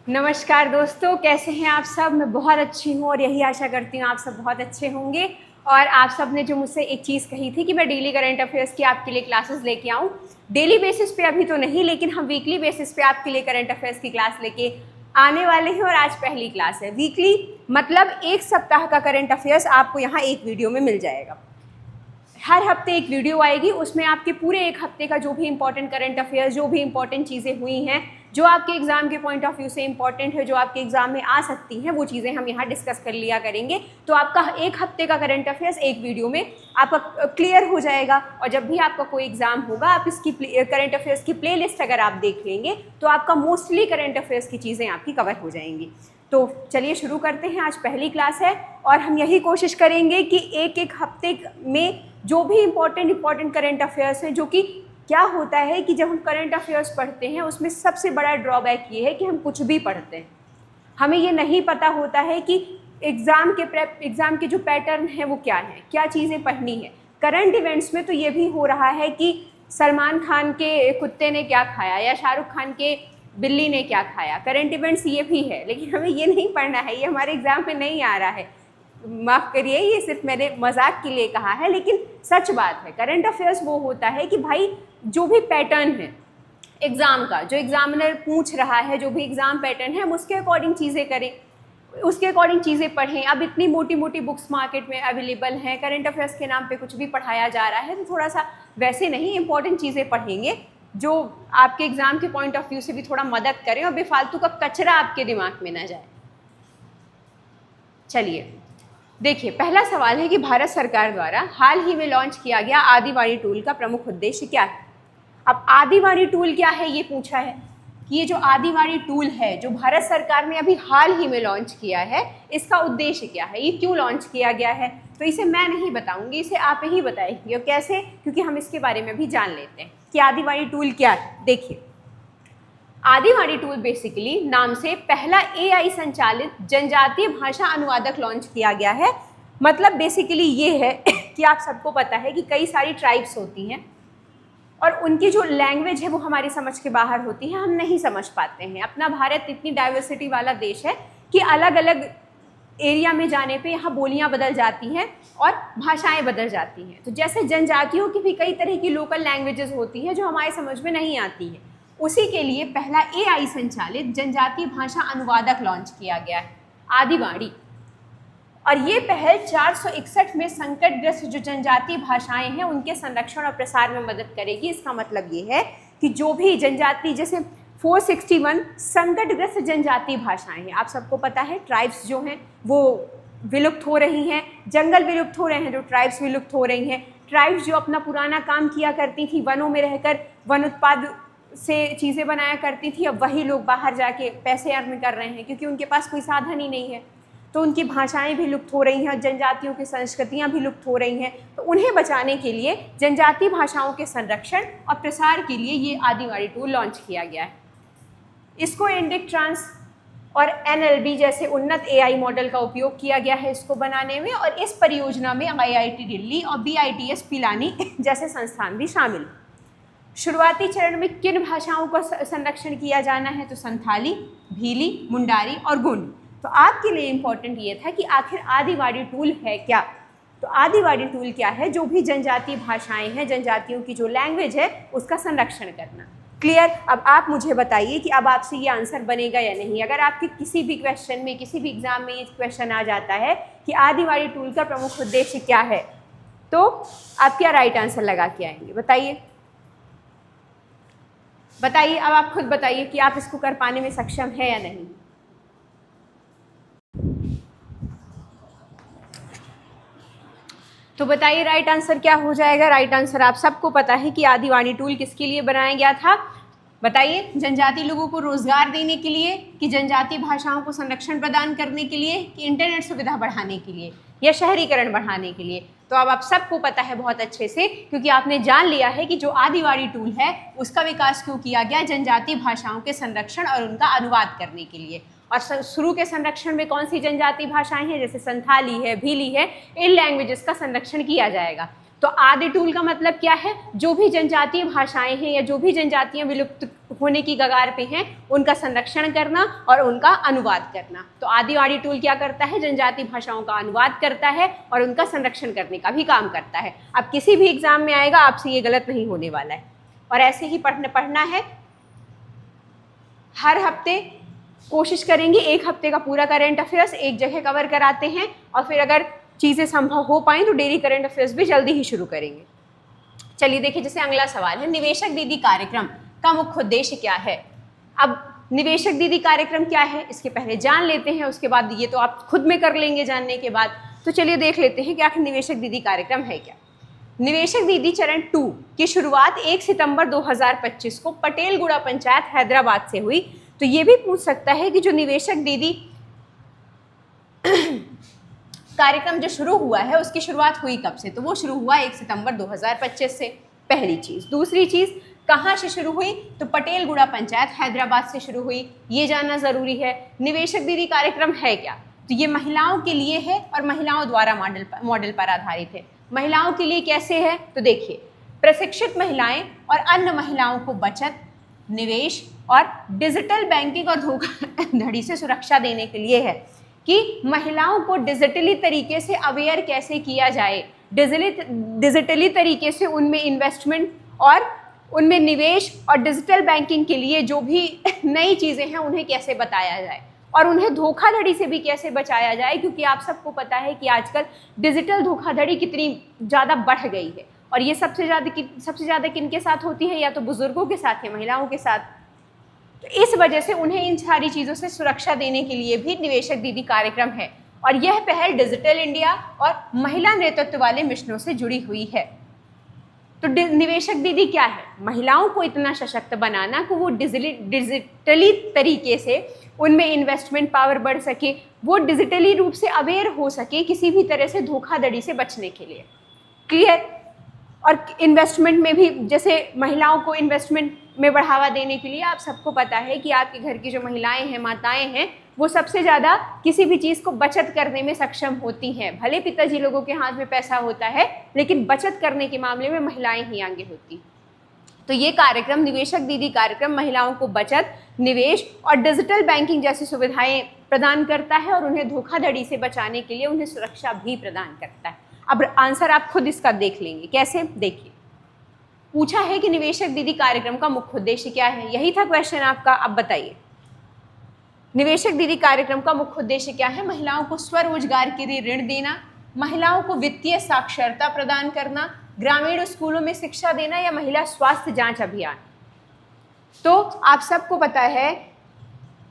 नमस्कार दोस्तों, कैसे हैं आप सब। मैं बहुत अच्छी हूँ और यही आशा करती हूँ आप सब बहुत अच्छे होंगे। और आप सब ने जो मुझसे एक चीज़ कही थी कि मैं डेली करंट अफेयर्स की आपके लिए क्लासेस लेके आऊँ, डेली बेसिस पे अभी तो नहीं, लेकिन हम वीकली बेसिस पे आपके लिए करंट अफेयर्स की क्लास लेके आने वाले हैं। और आज पहली क्लास है। वीकली मतलब एक सप्ताह का करंट अफेयर्स आपको यहाँ एक वीडियो में मिल जाएगा। हर हफ्ते एक वीडियो आएगी, उसमें आपके पूरे एक हफ्ते का जो भी इंपॉर्टेंट करंट अफेयर्स, जो भी इंपॉर्टेंट चीज़ें हुई हैं, जो आपके एग्जाम के पॉइंट ऑफ व्यू से इंपॉर्टेंट है, जो आपके एग्जाम में आ सकती हैं, वो चीज़ें हम यहाँ डिस्कस कर लिया करेंगे। तो आपका एक हफ्ते का करंट अफेयर्स एक वीडियो में आपका क्लियर हो जाएगा। और जब भी आपका कोई एग्जाम होगा, आप इसकी करंट अफेयर्स की प्लेलिस्ट अगर आप देख लेंगे तो आपका मोस्टली करंट अफेयर्स की चीज़ें आपकी कवर हो जाएंगी। तो चलिए शुरू करते हैं। आज पहली क्लास है और हम यही कोशिश करेंगे कि एक एक हफ्ते में जो भी इम्पॉर्टेंट करंट अफेयर्स हैं, जो कि क्या होता है कि जब हम करंट अफेयर्स पढ़ते हैं उसमें सबसे बड़ा ड्रॉबैक ये है कि हम कुछ भी पढ़ते हैं, हमें ये नहीं पता होता है कि एग्ज़ाम के जो पैटर्न है वो क्या है, क्या चीज़ें पढ़नी है। करंट इवेंट्स में तो ये भी हो रहा है कि सलमान खान के कुत्ते ने क्या खाया या शाहरुख खान के बिल्ली ने क्या खाया। करंट इवेंट्स ये भी है, लेकिन हमें ये नहीं पढ़ना है, ये हमारे एग्ज़ाम में नहीं आ रहा है। माफ़ करिए, ये सिर्फ मैंने मजाक के लिए कहा है, लेकिन सच बात है। करंट अफेयर्स वो होता है कि भाई जो भी पैटर्न है एग्ज़ाम का, जो एग्जामिनर पूछ रहा है, जो भी एग्ज़ाम पैटर्न है, हम उसके अकॉर्डिंग चीज़ें करें, उसके अकॉर्डिंग चीज़ें पढ़ें। अब इतनी मोटी मोटी बुक्स मार्केट में अवेलेबल हैं, करंट अफेयर्स के नाम पे कुछ भी पढ़ाया जा रहा है, तो थोड़ा सा वैसे नहीं, इंपॉर्टेंट चीज़ें पढ़ेंगे जो आपके एग्ज़ाम के पॉइंट ऑफ व्यू से भी थोड़ा मदद करें और बेफालतू का कचरा आपके दिमाग में ना जाए। चलिए देखिए, पहला सवाल है कि भारत सरकार द्वारा हाल ही में लॉन्च किया गया आदिवाणी टूल का प्रमुख उद्देश्य क्या है। अब आदिवाणी टूल क्या है ये पूछा है कि ये जो आदिवाणी टूल है जो भारत सरकार ने अभी हाल ही में लॉन्च किया है, इसका उद्देश्य क्या है, ये क्यों लॉन्च किया गया है। तो इसे मैं नहीं बताऊंगी, इसे आप ही बताएंगे। और कैसे, क्योंकि हम इसके बारे में भी जान लेते हैं कि आदिवाणी टूल क्या है। देखिए, आदिवाणी टूल बेसिकली नाम से पहला AI संचालित जनजातीय भाषा अनुवादक लॉन्च किया गया है। मतलब बेसिकली ये है कि आप सबको पता है कि कई सारी ट्राइब्स होती हैं और उनकी जो लैंग्वेज है वो हमारी समझ के बाहर होती है, हम नहीं समझ पाते हैं। अपना भारत इतनी डाइवर्सिटी वाला देश है कि अलग अलग एरिया में जाने पे यहाँ बोलियाँ बदल जाती हैं और भाषाएं बदल जाती हैं। तो जैसे जनजातियों की भी कई तरह की लोकल लैंग्वेजेस होती हैं जो हमारे समझ में नहीं आती हैं, उसी के लिए पहला AI संचालित जनजातीय भाषा अनुवादक लॉन्च किया गया है, आदिवाणी। और ये पहल 461 में संकटग्रस्त जो जनजातीय भाषाएं हैं उनके संरक्षण और प्रसार में मदद करेगी। इसका मतलब ये है कि जो भी जनजाति, जैसे 461 संकटग्रस्त जनजातीय भाषाएं हैं, आप सबको पता है ट्राइब्स जो हैं वो विलुप्त हो रही हैं, जंगल विलुप्त हो रहे हैं, जो ट्राइब्स विलुप्त हो रही हैं। ट्राइब्स जो अपना पुराना काम किया करती थी, वनों में रहकर वन उत्पाद से चीज़ें बनाया करती थी, अब वही लोग बाहर जाके पैसे अर्न कर रहे हैं क्योंकि उनके पास कोई साधन ही नहीं है। तो उनकी भाषाएं भी लुप्त हो रही हैं, जनजातियों की संस्कृतियां भी लुप्त हो रही हैं। तो उन्हें बचाने के लिए जनजातीय भाषाओं के संरक्षण और प्रसार के लिए ये आदिवाणी टूल लॉन्च किया गया है। इसको इंडिक ट्रांस और NLB जैसे उन्नत AI मॉडल का उपयोग किया गया है इसको बनाने में। और इस परियोजना में IIT दिल्ली और BITS पिलानी जैसे संस्थान भी शामिल हैं। शुरुआती चरण में किन भाषाओं का संरक्षण किया जाना है, तो संथाली, भीली, मुंडारी और गोंडी। तो आपके लिए इम्पोर्टेंट ये था कि आखिर आदिवाणी टूल है क्या। तो आदिवाणी टूल क्या है, जो भी जनजातीय भाषाएं हैं, जनजातियों की जो लैंग्वेज है उसका संरक्षण करना। क्लियर। अब आप मुझे बताइए कि अब आपसे ये आंसर बनेगा या नहीं। अगर आपके किसी भी क्वेश्चन में, किसी भी एग्जाम में ये क्वेश्चन आ जाता है कि आदिवाणी टूल का प्रमुख उद्देश्य क्या है, तो आप क्या राइट आंसर लगा के आएंगे, बताइए बताइए। अब आप खुद बताइए कि आप इसको कर पाने में सक्षम है या नहीं। तो बताइए राइट आंसर क्या हो जाएगा। राइट आंसर आप सबको पता है कि आदिवाणी टूल किसके लिए बनाया गया था, बताइए। जनजातीय लोगों को रोजगार देने के लिए, कि जनजातीय भाषाओं को संरक्षण प्रदान करने के लिए, कि इंटरनेट सुविधा बढ़ाने के लिए, या शहरीकरण बढ़ाने के लिए। तो अब आप सबको पता है बहुत अच्छे से, क्योंकि आपने जान लिया है कि जो आदिवाणी टूल है उसका विकास क्यों किया गया, जनजातीय भाषाओं के संरक्षण और उनका अनुवाद करने के लिए। और शुरू के संरक्षण में कौन सी जनजातीय भाषाएं हैं, जैसे संथाली है, भीली है, इन लैंग्वेजेस का संरक्षण किया जाएगा। तो आदि टूल का मतलब क्या है, जो भी जनजातीय भाषाएं हैं या जो भी जनजातियां विलुप्त होने की कगार पे हैं उनका संरक्षण करना और उनका अनुवाद करना। तो आदिवाणी टूल क्या करता है, जनजाति भाषाओं का अनुवाद करता है और उनका संरक्षण करने का भी काम करता है। अब किसी भी एग्जाम में आएगा, आपसे ये गलत नहीं होने वाला है। और ऐसे ही पढ़ना है, हर हफ्ते कोशिश करेंगे एक हफ्ते का पूरा करंट अफेयर्स एक जगह कवर कराते हैं, और फिर अगर चीज़ें संभव हो पाएँ तो डेली करंट अफेयर्स भी जल्दी ही शुरू करेंगे। चलिए देखिए, जैसे अगला सवाल है, निवेशक दीदी कार्यक्रम का मुख्य उद्देश्य क्या है। अब निवेशक दीदी कार्यक्रम क्या है इसके पहले जान लेते हैं, उसके बाद ये तो आप खुद में कर लेंगे जानने के बाद। तो चलिए देख लेते हैं कि आखिर निवेशक दीदी कार्यक्रम है क्या। निवेशक दीदी चरण 2 की शुरुआत 1 सितंबर 2025 को पटेलगुड़ा पंचायत हैदराबाद से हुई। तो ये भी पूछ सकता है कि जो निवेशक दीदी कार्यक्रम जो शुरू हुआ है उसकी शुरुआत हुई कब से, तो वो शुरू हुआ 1 सितंबर 2025 से, पहली चीज़। दूसरी चीज़, कहाँ से शुरू हुई, तो पटेलगुड़ा पंचायत हैदराबाद से शुरू हुई, ये जानना ज़रूरी है। निवेशक दीदी कार्यक्रम है क्या, तो ये महिलाओं के लिए है और महिलाओं द्वारा मॉडल पर आधारित है। महिलाओं के लिए कैसे है, तो देखिए, प्रशिक्षित महिलाएं और अन्य महिलाओं को बचत, निवेश और डिजिटल बैंकिंग और धोखाधड़ी से सुरक्षा देने के लिए है कि महिलाओं को डिजिटली तरीके से अवेयर कैसे किया जाए, डिजिटली तरीके से उनमें इन्वेस्टमेंट और उनमें निवेश और डिजिटल बैंकिंग के लिए जो भी नई चीज़ें हैं उन्हें कैसे बताया जाए, और उन्हें धोखाधड़ी से भी कैसे बचाया जाए। क्योंकि आप सबको पता है कि आजकल डिजिटल धोखाधड़ी कितनी ज़्यादा बढ़ गई है, और ये सबसे ज़्यादा किनके साथ होती है, या तो बुजुर्गों के साथ या महिलाओं के साथ। तो इस वजह से उन्हें इन सारी चीज़ों से सुरक्षा देने के लिए भी निवेशक दीदी कार्यक्रम है, और यह पहल डिजिटल इंडिया और महिला नेतृत्व वाले मिशनों से जुड़ी हुई है। तो निवेशक दीदी क्या है, महिलाओं को इतना सशक्त बनाना कि वो डिजिटली तरीके से उनमें इन्वेस्टमेंट पावर बढ़ सके, वो डिजिटली रूप से अवेयर हो सके किसी भी तरह से धोखाधड़ी से बचने के लिए। क्लियर। और इन्वेस्टमेंट में भी, जैसे महिलाओं को इन्वेस्टमेंट में बढ़ावा देने के लिए आप सबको पता है कि आपके घर की जो महिलाएं हैं, माताएं हैं, वो सबसे ज़्यादा किसी भी चीज़ को बचत करने में सक्षम होती हैं। भले पिताजी लोगों के हाथ में पैसा होता है, लेकिन बचत करने के मामले में महिलाएं ही आगे होती। तो ये कार्यक्रम, निवेशक दीदी कार्यक्रम, महिलाओं को बचत, निवेश और डिजिटल बैंकिंग जैसी सुविधाएं प्रदान करता है और उन्हें धोखाधड़ी से बचाने के लिए उन्हें सुरक्षा भी प्रदान करता है। अब आंसर आप खुद इसका देख लेंगे, कैसे, देखिए, पूछा है कि निवेशक दीदी कार्यक्रम का मुख्य उद्देश्य क्या है, यही था क्वेश्चन आपका। अब बताइए, निवेशक दीदी कार्यक्रम का मुख्य उद्देश्य क्या है। महिलाओं को स्वरोजगार के लिए ऋण देना, महिलाओं को वित्तीय साक्षरता प्रदान करना, ग्रामीण स्कूलों में शिक्षा देना, या महिला स्वास्थ्य जांच अभियान। तो आप सबको पता है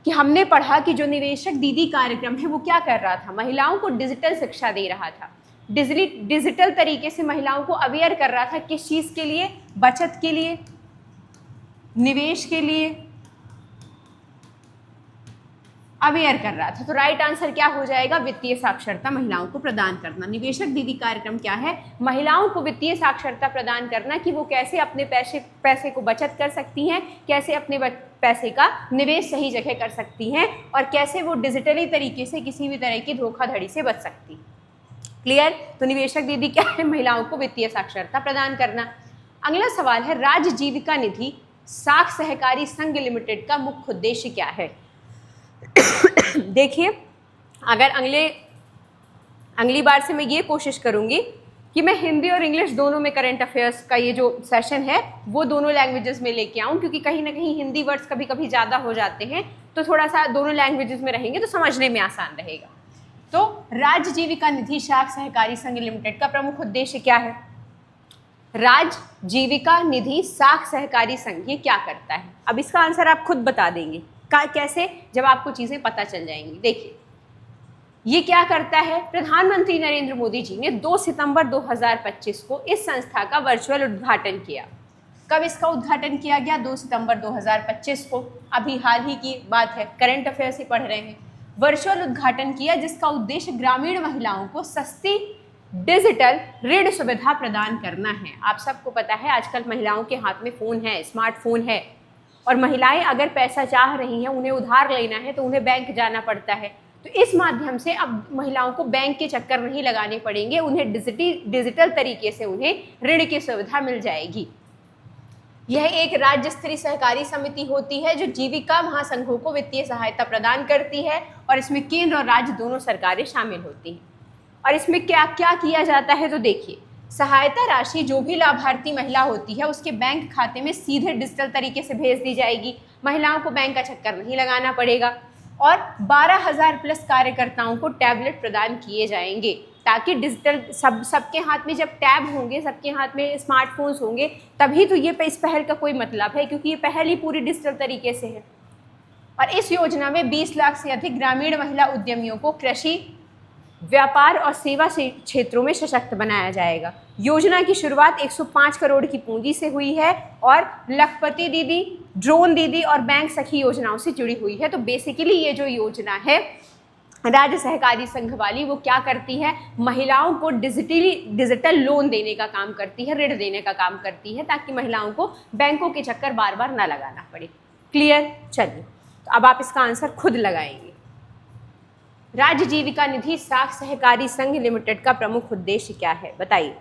कि हमने पढ़ा कि जो निवेशक दीदी कार्यक्रम है वो क्या कर रहा था, महिलाओं को डिजिटल शिक्षा दे रहा था, डिजिटल तरीके से महिलाओं को अवेयर कर रहा था। किस चीज़ के लिए, बचत के लिए, निवेश के लिए अवेयर कर रहा था। तो राइट आंसर क्या हो जाएगा, वित्तीय साक्षरता महिलाओं को प्रदान करना। निवेशक दीदी कार्यक्रम क्या है, महिलाओं को वित्तीय साक्षरता प्रदान करना कि वो कैसे अपने पैसे को बचत कर सकती हैं, कैसे अपने पैसे का निवेश सही जगह कर सकती हैं, और कैसे वो डिजिटली तरीके से किसी भी तरह की धोखाधड़ी से बच सकती। क्लियर। तो निवेशक दीदी क्या है, महिलाओं को वित्तीय साक्षरता प्रदान करना। अगला सवाल है, राज्य जीविका निधि साख सहकारी संघ लिमिटेड का मुख्य उद्देश्य क्या है। देखिए, अगर अगली बार से मैं ये कोशिश करूंगी कि मैं हिंदी और इंग्लिश दोनों में करंट अफेयर्स का ये जो सेशन है वो दोनों लैंग्वेजेस में लेके आऊँ, क्योंकि कहीं ना कहीं हिंदी वर्ड्स कभी कभी ज़्यादा हो जाते हैं, तो थोड़ा सा दोनों लैंग्वेजेस में रहेंगे तो समझने में आसान रहेगा। तो राज्य जीविका निधि साख सहकारी संघ लिमिटेड का प्रमुख उद्देश्य क्या है। राज्य जीविका निधि साख सहकारी संघ ये क्या करता है, अब इसका आंसर आप खुद बता देंगे। कैसे, जब आपको चीज़ें पता चल जाएंगी। देखिए, ये क्या करता है, प्रधानमंत्री नरेंद्र मोदी जी ने 2 सितंबर 2025 को इस संस्था का वर्चुअल उद्घाटन किया। कब इसका उद्घाटन किया गया, 2 सितंबर 2025 को, अभी हाल ही की बात है, करंट अफेयर्स ही पढ़ रहे हैं। वर्चुअल उद्घाटन किया जिसका उद्देश्य ग्रामीण महिलाओं को सस्ती डिजिटल ऋण सुविधा प्रदान करना है। आप सबको पता है आजकल महिलाओं के हाथ में फ़ोन है, स्मार्टफोन है, और महिलाएं अगर पैसा चाह रही हैं, उन्हें उधार लेना है तो उन्हें बैंक जाना पड़ता है। तो इस माध्यम से अब महिलाओं को बैंक के चक्कर नहीं लगाने पड़ेंगे, उन्हें डिजिटल तरीके से उन्हें ऋण की सुविधा मिल जाएगी। यह एक राज्य स्तरीय सहकारी समिति होती है जो जीविका महासंघों को वित्तीय सहायता प्रदान करती है और इसमें केंद्र और राज्य दोनों सरकारें शामिल होती हैं। और इसमें क्या क्या किया जाता है तो देखिए, सहायता राशि जो भी लाभार्थी महिला होती है उसके बैंक खाते में सीधे डिजिटल तरीके से भेज दी जाएगी। महिलाओं को बैंक का चक्कर नहीं लगाना पड़ेगा। और 12,000 प्लस कार्यकर्ताओं को टैबलेट प्रदान किए जाएंगे ताकि डिजिटल सबके हाथ में जब टैब होंगे, सबके हाथ में स्मार्टफोन्स होंगे, तभी तो ये इस पहल का कोई मतलब है, क्योंकि ये पहल ही पूरी डिजिटल तरीके से है। और इस योजना में 20 लाख से अधिक ग्रामीण महिला उद्यमियों को कृषि, व्यापार और सेवा क्षेत्रों में सशक्त बनाया जाएगा। योजना की शुरुआत 105 करोड़ की पूंजी से हुई है और लखपति दीदी, ड्रोन दीदी और बैंक सखी योजनाओं से जुड़ी हुई है। तो बेसिकली ये जो योजना है राज्य सहकारी संघ वाली, वो क्या करती है, महिलाओं को डिजिटल लोन देने का काम करती है, ऋण देने का काम करती है, ताकि महिलाओं को बैंकों के चक्कर बार बार ना लगाना पड़े। क्लियर? चलिए, तो अब आप इसका आंसर खुद लगाएंगे। राज्य जीविका निधि साख सहकारी संघ लिमिटेड का प्रमुख उद्देश्य क्या है, बताइए।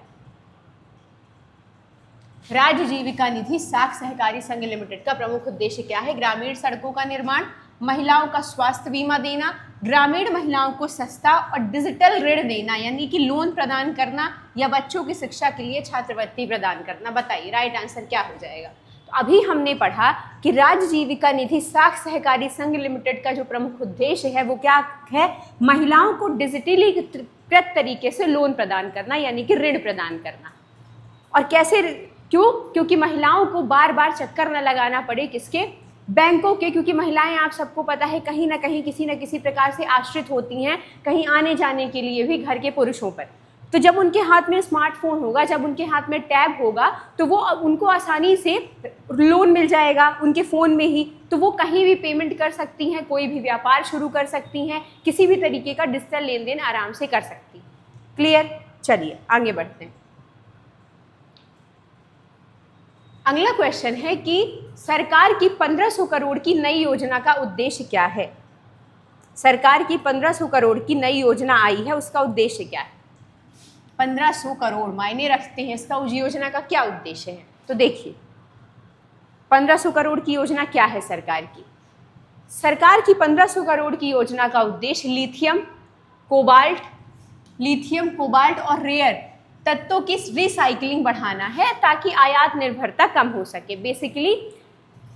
राज्य जीविका निधि साख सहकारी संघ लिमिटेड का प्रमुख उद्देश्य क्या है? ग्रामीण सड़कों का निर्माण, महिलाओं का स्वास्थ्य बीमा देना, ग्रामीण महिलाओं को सस्ता और डिजिटल ऋण देना यानी कि लोन प्रदान करना, या बच्चों की शिक्षा के लिए छात्रवृत्ति प्रदान करना। बताइए राइट आंसर क्या हो जाएगा। तो अभी हमने पढ़ा कि राज्य जीविका निधि साख सहकारी संघ लिमिटेड का जो प्रमुख उद्देश्य है वो क्या है, महिलाओं को डिजिटलीकृत तरीके से लोन प्रदान करना यानी कि ऋण प्रदान करना। और कैसे, क्यों? क्योंकि महिलाओं को बार बार चक्कर न लगाना पड़े, किसके? बैंकों के। क्योंकि महिलाएं, आप सबको पता है, कहीं ना कहीं किसी न किसी प्रकार से आश्रित होती हैं, कहीं आने जाने के लिए भी घर के पुरुषों पर। तो जब उनके हाथ में स्मार्टफोन होगा, जब उनके हाथ में टैब होगा, तो वो उनको आसानी से लोन मिल जाएगा उनके फ़ोन में ही। तो वो कहीं भी पेमेंट कर सकती हैं, कोई भी व्यापार शुरू कर सकती हैं, किसी भी तरीके का डिजिटल लेन देन आराम से कर सकती हैं। क्लियर? चलिए आगे बढ़ते हैं। अगला क्वेश्चन है कि सरकार की 1500 करोड़ की नई योजना का उद्देश्य क्या है? सरकार की 1500 करोड़ की नई योजना आई है, उसका उद्देश्य क्या है? 1500 करोड़ मायने रखते हैं, इसका उस योजना का क्या उद्देश्य है? तो देखिए, 1500 करोड़ की योजना क्या है सरकार की? सरकार की 1500 करोड़ की योजना का उद्देश्य लिथियम, कोबाल्ट और रेयर तत्वों की रिसाइकलिंग बढ़ाना है ताकि आयात निर्भरता कम हो सके। बेसिकली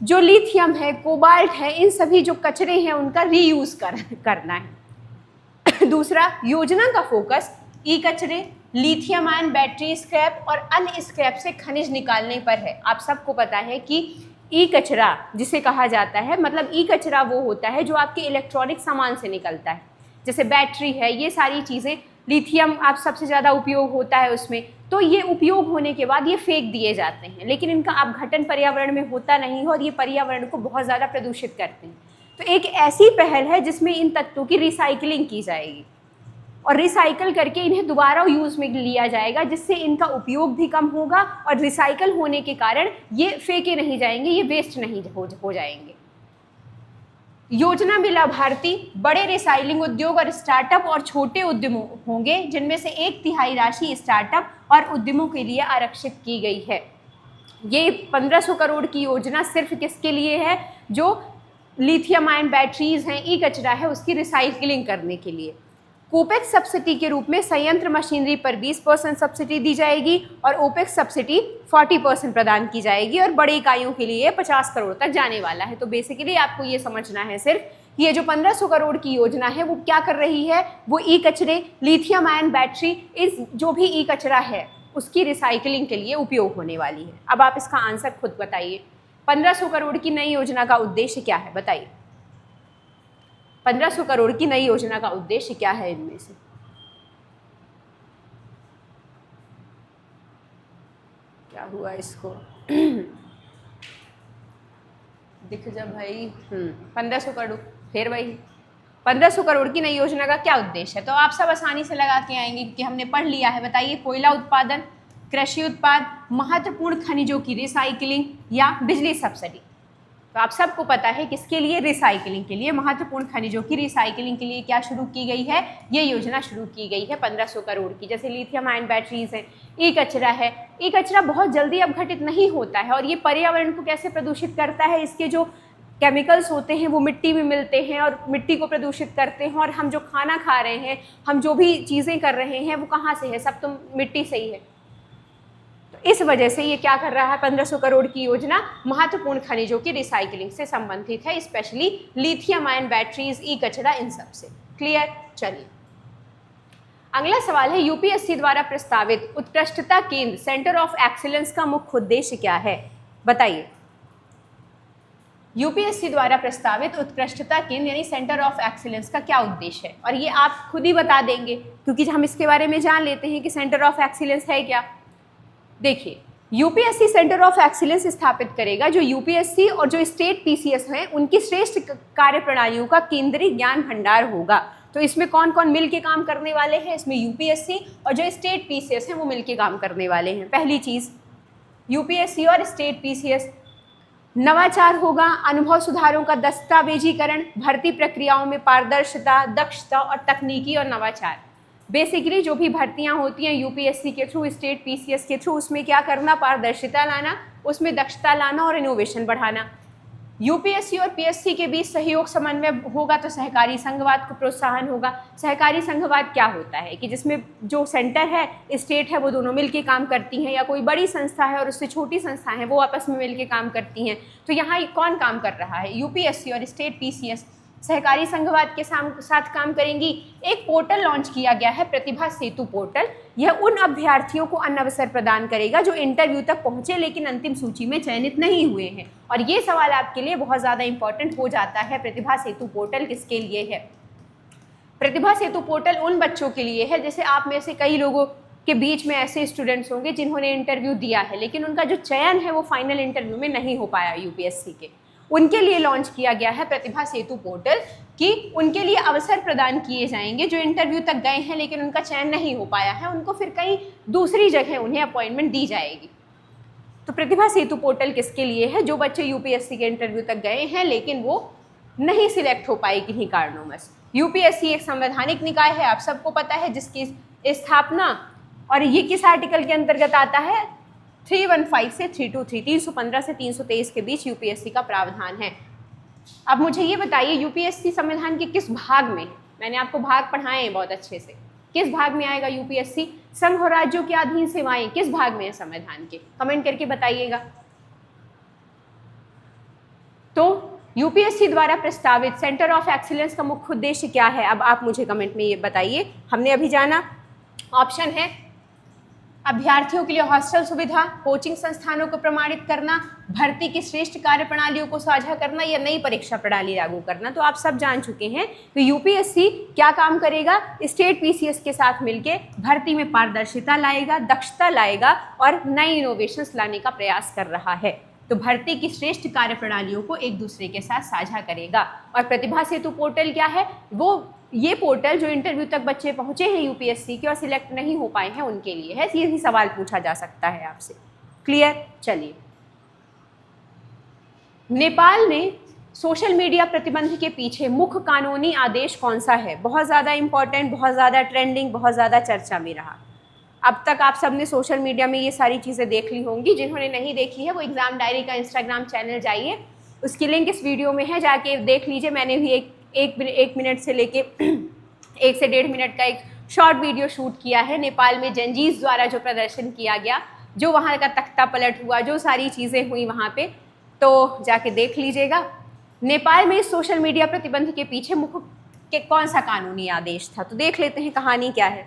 जो लिथियम है, कोबाल्ट है, इन सभी जो कचरे हैं उनका रीयूज करना है। दूसरा, योजना का फोकस ई कचरे, लिथियम आयन बैटरी स्क्रैप और अन्य स्क्रैप से खनिज निकालने पर है। आप सबको पता है कि ई कचरा जिसे कहा जाता है, मतलब ई कचरा वो होता है जो आपके इलेक्ट्रॉनिक सामान से निकलता है, जैसे बैटरी है, ये सारी चीज़ें, लिथियम आप सबसे ज़्यादा उपयोग होता है उसमें। तो ये उपयोग होने के बाद ये फेंक दिए जाते हैं, लेकिन इनका अपघटन पर्यावरण में होता नहीं है और ये पर्यावरण को बहुत ज़्यादा प्रदूषित करते हैं। तो एक ऐसी पहल है जिसमें इन तत्वों की रिसाइकलिंग की जाएगी और रिसाइकल करके इन्हें दोबारा यूज़ में लिया जाएगा, जिससे इनका उपयोग भी कम होगा और रिसाइकल होने के कारण ये फेंके नहीं जाएंगे, ये वेस्ट नहीं हो जाएंगे। योजना में लाभार्थी बड़े रिसाइकलिंग उद्योग और स्टार्टअप और छोटे उद्यमों होंगे, जिनमें से 1/3 राशि स्टार्टअप और उद्यमों के लिए आरक्षित की गई है। ये 1500 करोड़ की योजना सिर्फ किसके लिए है? जो लिथियम आयन बैटरीज हैं, ई कचरा है, उसकी रिसाइकलिंग करने के लिए। कोपेक्स सब्सिडी के रूप में संयंत्र मशीनरी पर 20% सब्सिडी दी जाएगी और ओपेक्स सब्सिडी 40% प्रदान की जाएगी और बड़ी इकाइयों के लिए 50 करोड़ तक जाने वाला है। तो बेसिकली आपको ये समझना है सिर्फ ये जो 1500 करोड़ की योजना है वो क्या कर रही है, वो ई कचरे, लिथियम आयन बैटरी, इस जो भी ई कचरा है उसकी रिसाइकलिंग के लिए उपयोग होने वाली है। अब आप इसका आंसर खुद बताइए। 1500 करोड़ की नई योजना का उद्देश्य क्या है, बताइए। 1500 करोड़ की नई योजना का उद्देश्य क्या है इनमें से? क्या हुआ इसको? दिख जा भाई। 1500 करोड़, फिर वही 1500 करोड़ की नई योजना का क्या उद्देश्य है? तो आप सब आसानी से लगा के आएंगे क्योंकि हमने पढ़ लिया है। बताइए, कोयला उत्पादन, कृषि उत्पाद, महत्वपूर्ण खनिजों की रिसाइकलिंग या बिजली सब्सिडी। तो आप सबको पता है किसके लिए, रिसाइकलिंग के लिए, महत्वपूर्ण खनिजों की रिसाइकलिंग के लिए क्या शुरू की गई है, ये योजना शुरू की गई है 1500 करोड़ की। जैसे लिथियम आयन बैटरीज है, ई कचरा है, ई कचरा बहुत जल्दी अपघटित नहीं होता है और ये पर्यावरण को कैसे प्रदूषित करता है, इसके जो केमिकल्स होते हैं वो मिट्टी में मिलते हैं और मिट्टी को प्रदूषित करते हैं, और हम जो खाना खा रहे हैं, हम जो भी चीज़ें कर रहे हैं वो कहाँ से है, सब तो मिट्टी से ही है। तो इस वजह से ये क्या कर रहा है, 1500 करोड़ की योजना महत्वपूर्ण खनिजों की रिसाइकलिंग से संबंधित है, स्पेशली लिथियम आयन बैटरीज, ई कचरा, इन सब से। क्लियर। चलिए अगला सवाल है, यूपीएससी द्वारा प्रस्तावित उत्कृष्टता केंद्र सेंटर ऑफ एक्सीलेंस का मुख्य उद्देश्य क्या है, बताइए। यूपीएससी द्वारा प्रस्तावित उत्कृष्टता केंद्र यानी सेंटर ऑफ एक्सीलेंस का क्या उद्देश्य है, और ये आप खुद ही बता देंगे क्योंकि हम इसके बारे में जान लेते हैं कि सेंटर ऑफ एक्सीलेंस है क्या। देखिए, यूपीएससी सेंटर ऑफ एक्सीलेंस स्थापित करेगा जो यूपीएससी और जो स्टेट पीसीएस हैं उनकी श्रेष्ठ कार्य प्रणालियों का केंद्रीय ज्ञान भंडार होगा। तो इसमें कौन कौन मिल के काम करने वाले हैं, इसमें यूपीएससी और जो स्टेट पीसीएस हैं वो मिल के काम करने वाले हैं। पहली चीज़, यूपीएससी और स्टेट पीसीएस, नवाचार होगा, अनुभव सुधारों का दस्तावेजीकरण, भर्ती प्रक्रियाओं में पारदर्शिता, दक्षता और तकनीकी और नवाचार। बेसिकली जो भी भर्तियां होती हैं यूपीएससी के थ्रू, स्टेट पीसीएस के थ्रू, उसमें क्या करना, पारदर्शिता लाना, उसमें दक्षता लाना और इनोवेशन बढ़ाना। यूपीएससी और पीएससी के बीच सहयोग समन्वय होगा तो सहकारी संघवाद को प्रोत्साहन होगा। सहकारी संघवाद क्या होता है कि जिसमें जो सेंटर है, स्टेट है, वो दोनों मिलके काम करती हैं, या कोई बड़ी संस्था है और उससे छोटी संस्था है वो आपस में मिलके काम करती हैं। तो यहाँ कौन काम कर रहा है, यूपीएससी और स्टेट पीसीएस सहकारी संघवाद के साथ काम करेंगी। एक पोर्टल लॉन्च किया गया है, प्रतिभा सेतु पोर्टल। यह उन अभ्यर्थियों को अन्य अवसर प्रदान करेगा जो इंटरव्यू तक पहुंचे लेकिन अंतिम सूची में चयनित नहीं हुए हैं। और ये सवाल आपके लिए बहुत ज़्यादा इंपॉर्टेंट हो जाता है, प्रतिभा सेतु पोर्टल किसके लिए है। प्रतिभा सेतु पोर्टल उन बच्चों के लिए है, जैसे आप में से कई लोगों के बीच में ऐसे स्टूडेंट्स होंगे जिन्होंने इंटरव्यू दिया है लेकिन उनका जो चयन है वो फाइनल इंटरव्यू में नहीं हो पाया यूपीएससी के, उनके लिए लॉन्च किया गया है प्रतिभा सेतु पोर्टल कि उनके लिए अवसर प्रदान किए जाएंगे जो इंटरव्यू तक गए हैं लेकिन उनका चयन नहीं हो पाया है, उनको फिर कहीं दूसरी जगह उन्हें अपॉइंटमेंट दी जाएगी। तो प्रतिभा सेतु पोर्टल किसके लिए है, जो बच्चे यूपीएससी के इंटरव्यू तक गए हैं लेकिन वो नहीं सिलेक्ट हो पाए किन्हीं कारणों। यूपीएससी एक संवैधानिक निकाय है, आप सबको पता है, जिसकी स्थापना, और ये किस आर्टिकल के अंतर्गत आता है, 315 से 323, 315 से 323 के बीच यूपीएससी का प्रावधान है। अब मुझे ये बताइए यूपीएससी संविधान के किस भाग में है, मैंने आपको भाग पढ़ाए हैं बहुत अच्छे से, किस भाग में आएगा यूपीएससी। संघ और राज्यों के अधीन सेवाएं किस भाग में है संविधान के, कमेंट करके बताइएगा। तो यूपीएससी द्वारा प्रस्तावित सेंटर ऑफ एक्सीलेंस का मुख्य उद्देश्य क्या है, अब आप मुझे कमेंट में ये बताइए। हमने अभी जाना, ऑप्शन है अभ्यर्थियों के लिए हॉस्टल सुविधा, कोचिंग संस्थानों को प्रमाणित करना, भर्ती की श्रेष्ठ कार्य प्रणालियों को साझा करना, या नई परीक्षा प्रणाली लागू करना। तो आप सब जान चुके हैं तो यूपीएससी क्या काम करेगा, स्टेट पीसीएस के साथ मिलके भर्ती में पारदर्शिता लाएगा, दक्षता लाएगा और नई इनोवेशंस लाने का प्रयास कर रहा है। तो भर्ती की श्रेष्ठ कार्य प्रणालियों को एक दूसरे के साथ साझा करेगा। और प्रतिभा सेतु पोर्टल क्या है, वो ये पोर्टल जो इंटरव्यू तक बच्चे पहुंचे हैं यूपीएससी के और सिलेक्ट नहीं हो पाए हैं उनके लिए है। ये भी सवाल पूछा जा सकता है आपसे। क्लियर। चलिए, नेपाल में सोशल मीडिया प्रतिबंध के पीछे मुख्य कानूनी आदेश कौन सा है, बहुत ज़्यादा इंपॉर्टेंट, बहुत ज़्यादा ट्रेंडिंग, बहुत ज़्यादा चर्चा में रहा। अब तक आप सबने सोशल मीडिया में ये सारी चीज़ें देख ली होंगी, जिन्होंने नहीं देखी है वो एग्जाम डायरी का इंस्टाग्राम चैनल जाइए, उसकी लिंक इस वीडियो में है, जाके देख लीजिए। मैंने भी एक मिनट से लेके 1 से 1.5 मिनट का एक शॉर्ट वीडियो शूट किया है। नेपाल में जंजीस द्वारा जो प्रदर्शन किया गया, जो वहाँ का तख्ता पलट हुआ, जो सारी चीज़ें हुई वहाँ पे, तो जाके देख लीजिएगा। नेपाल में सोशल मीडिया प्रतिबंध के पीछे मुख्य कौन सा कानूनी आदेश था, तो देख लेते हैं कहानी क्या है।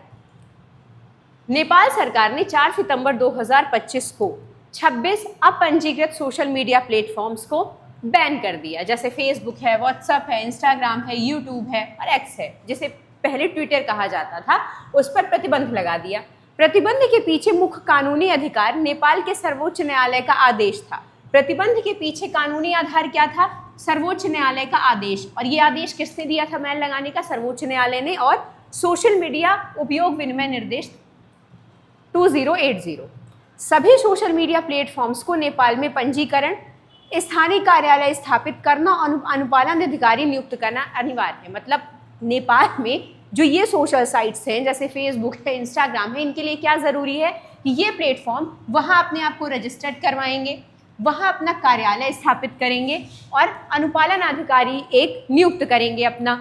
नेपाल सरकार ने 4 सितंबर 2025 को 26 अपंजीकृत सोशल मीडिया प्लेटफॉर्म्स को बैन कर दिया, जैसे फेसबुक है, व्हाट्सएप है, इंस्टाग्राम है, यूट्यूब है और एक्स है, जिसे पहले ट्विटर कहा जाता था, उस पर प्रतिबंध लगा दिया। प्रतिबंध के पीछे मुख्य कानूनी अधिकार नेपाल के सर्वोच्च न्यायालय का आदेश था। प्रतिबंध के पीछे कानूनी आधार क्या था, सर्वोच्च न्यायालय का आदेश। और ये आदेश किसने दिया था बैन लगाने का, सर्वोच्च न्यायालय ने। और सोशल मीडिया उपयोग विनिमय निर्देश 2080 सभी सोशल मीडिया प्लेटफॉर्म्स को नेपाल में पंजीकरण, स्थानीय कार्यालय स्थापित करना और अनुपालन अधिकारी नियुक्त करना अनिवार्य है। मतलब नेपाल में जो ये सोशल साइट्स हैं जैसे फेसबुक है, इंस्टाग्राम है, इनके लिए क्या ज़रूरी है कि ये प्लेटफॉर्म वहाँ अपने आप को रजिस्टर्ड करवाएंगे, वहाँ अपना कार्यालय स्थापित करेंगे और अनुपालन अधिकारी एक नियुक्त करेंगे अपना।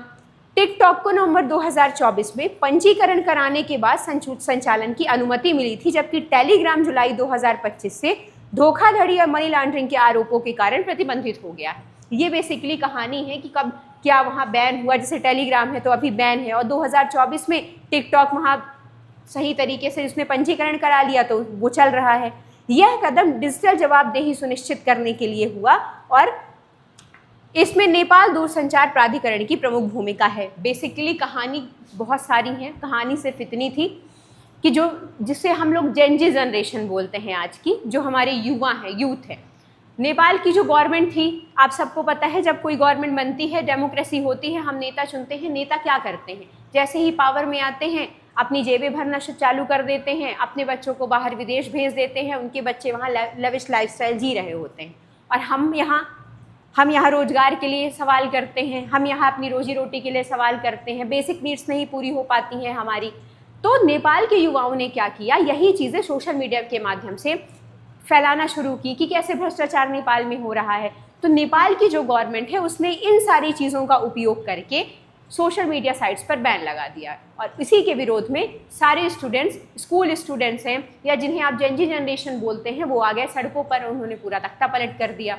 टिकटॉक को नवंबर 2024 में पंजीकरण कराने के बाद संचालन की अनुमति मिली थी, जबकि टेलीग्राम जुलाई 2025 से धोखाधड़ी और मनी लॉन्ड्रिंग के आरोपों के कारण प्रतिबंधित हो गया है। ये बेसिकली कहानी है कि कब क्या वहाँ बैन हुआ, जैसे टेलीग्राम है तो अभी बैन है और 2024 में टिकटॉक वहाँ सही तरीके से उसने पंजीकरण करा लिया तो वो चल रहा है। यह कदम डिजिटल जवाबदेही सुनिश्चित करने के लिए हुआ और इसमें नेपाल दूरसंचार प्राधिकरण की प्रमुख भूमिका है। बेसिकली कहानी बहुत सारी है, कहानी सिर्फ इतनी थी कि जिसे हम लोग जेनजी जनरेशन बोलते हैं आज की, जो हमारे युवा हैं, यूथ है। नेपाल की जो गवर्नमेंट थी, आप सबको पता है जब कोई गवर्नमेंट बनती है, डेमोक्रेसी होती है, हम नेता चुनते हैं। नेता क्या करते हैं, जैसे ही पावर में आते हैं अपनी जेबें भरना चालू कर देते हैं, अपने बच्चों को बाहर विदेश भेज देते हैं, उनके बच्चे वहाँ लविश लाइफस्टाइल जी रहे होते हैं और हम यहाँ रोजगार के लिए सवाल करते हैं, हम यहाँ अपनी रोजी रोटी के लिए सवाल करते हैं, बेसिक नीड्स नहीं पूरी हो पाती हैं हमारी। तो नेपाल के युवाओं ने क्या किया, यही चीज़ें सोशल मीडिया के माध्यम से फैलाना शुरू की कि कैसे भ्रष्टाचार नेपाल में हो रहा है। तो नेपाल की जो गवर्नमेंट है उसने इन सारी चीज़ों का उपयोग करके सोशल मीडिया साइट्स पर बैन लगा दिया और इसी के विरोध में सारे स्टूडेंट्स, स्कूल स्टूडेंट्स हैं या जिन्हें आप जेनजी जनरेशन बोलते हैं, वो आ गए सड़कों पर, उन्होंने पूरा तख्ता पलट कर दिया।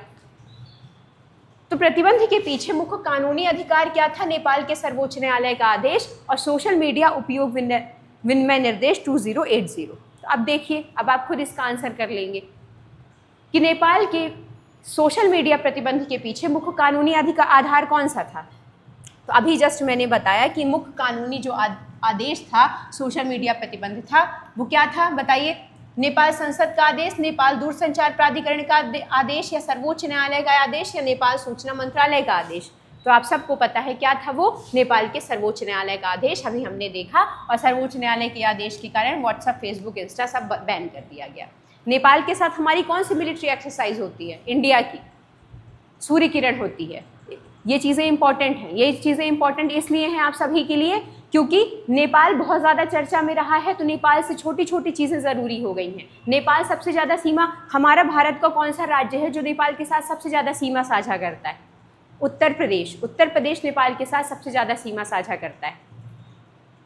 तो प्रतिबंध के पीछे मुख्य कानूनी अधिकार क्या था, नेपाल के सर्वोच्च न्यायालय का आदेश और सोशल मीडिया उपयोग विनिमय निर्देश 2080। तो अब देखिए, अब आप खुद इसका आंसर कर लेंगे कि नेपाल के सोशल मीडिया प्रतिबंध के पीछे मुख्य कानूनी आधार कौन सा था। तो अभी जस्ट मैंने बताया कि मुख्य कानूनी जो आदेश था सोशल मीडिया प्रतिबंध था, वो क्या था बताइए। नेपाल संसद का आदेश, नेपाल दूरसंचार प्राधिकरण का आदेश या सर्वोच्च न्यायालय का आदेश या नेपाल सूचना मंत्रालय का आदेश। तो आप सबको पता है क्या था वो, नेपाल के सर्वोच्च न्यायालय का आदेश अभी हमने देखा और सर्वोच्च न्यायालय के आदेश के कारण व्हाट्सएप, फेसबुक, इंस्टा सब बैन कर दिया गया। नेपाल के साथ हमारी कौन सी मिलिट्री एक्सरसाइज होती है, इंडिया की सूर्य किरण होती है। ये चीज़ें इंपॉर्टेंट हैं, ये चीज़ें इंपॉर्टेंट इसलिए हैं आप सभी के लिए क्योंकि नेपाल बहुत ज़्यादा चर्चा में रहा है, तो नेपाल से छोटी छोटी चीज़ें ज़रूरी हो गई हैं। नेपाल सबसे ज़्यादा सीमा, हमारा भारत का कौन सा राज्य है जो नेपाल के साथ सबसे ज़्यादा सीमा साझा करता है? उत्तर प्रदेश। उत्तर प्रदेश नेपाल के साथ सबसे ज़्यादा सीमा साझा करता है।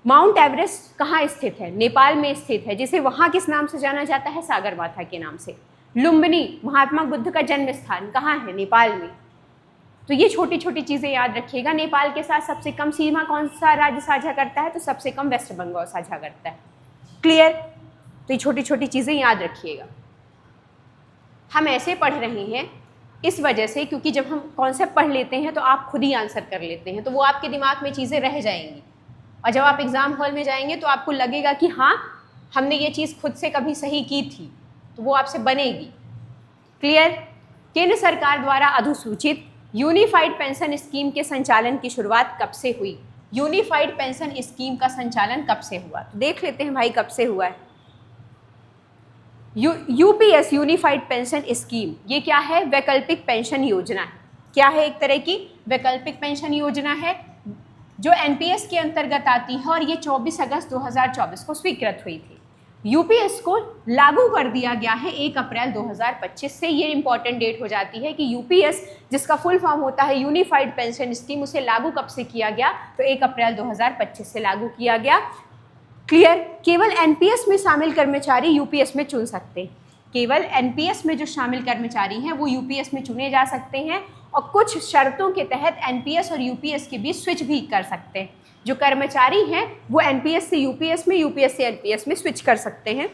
माउंट एवरेस्ट कहाँ स्थित है? नेपाल में स्थित है, जिसे वहाँ किस नाम से जाना जाता है? सागरमाथा के नाम से। लुम्बिनी, महात्मा बुद्ध का जन्म स्थान, कहाँ है? नेपाल में। तो ये छोटी छोटी चीज़ें याद रखिएगा। नेपाल के साथ सबसे कम सीमा कौन सा राज्य साझा करता है? तो सबसे कम वेस्ट बंगाल साझा करता है। क्लियर? तो ये छोटी छोटी चीज़ें याद रखिएगा। हम ऐसे पढ़ रहे हैं इस वजह से क्योंकि जब हम कॉन्सेप्ट पढ़ लेते हैं तो आप खुद ही आंसर कर लेते हैं, तो वो आपके दिमाग में चीज़ें रह जाएंगी और जब आप एग्ज़ाम हॉल में जाएंगे तो आपको लगेगा कि हाँ, हमने ये चीज़ खुद से कभी सही की थी, तो वो आपसे बनेगी। क्लियर? केंद्र सरकार द्वारा अधिसूचित यूनिफाइड पेंशन स्कीम के संचालन की शुरुआत कब से हुई? यूनिफाइड पेंशन स्कीम का संचालन कब से हुआ? तो देख लेते हैं भाई कब से हुआ है। यूपीएस, यूनिफाइड पेंशन स्कीम, ये क्या है? वैकल्पिक पेंशन योजना है। क्या है? एक तरह की वैकल्पिक पेंशन योजना है जो एनपीएस के अंतर्गत आती है और ये 24 अगस्त 2024 को स्वीकृत हुई थी। यूपीएस को लागू कर दिया गया है 1 अप्रैल 2025 से। ये इंपॉर्टेंट डेट हो जाती है कि यूपीएस, जिसका फुल फॉर्म होता है यूनिफाइड पेंशन स्कीम, उसे लागू कब से किया गया? तो 1 अप्रैल 2025 से लागू किया गया। क्लियर? केवल एनपीएस में शामिल कर्मचारी यूपीएस में चुन सकते हैं। केवल एनपीएस में जो शामिल कर्मचारी हैं वो यूपीएस में चुने जा सकते हैं और कुछ शर्तों के तहत एनपीएस और यूपीएस के बीच स्विच भी कर सकते हैं। जो कर्मचारी हैं वो एनपीएस से यूपीएस में, यूपीएस से एनपीएस में स्विच कर सकते हैं।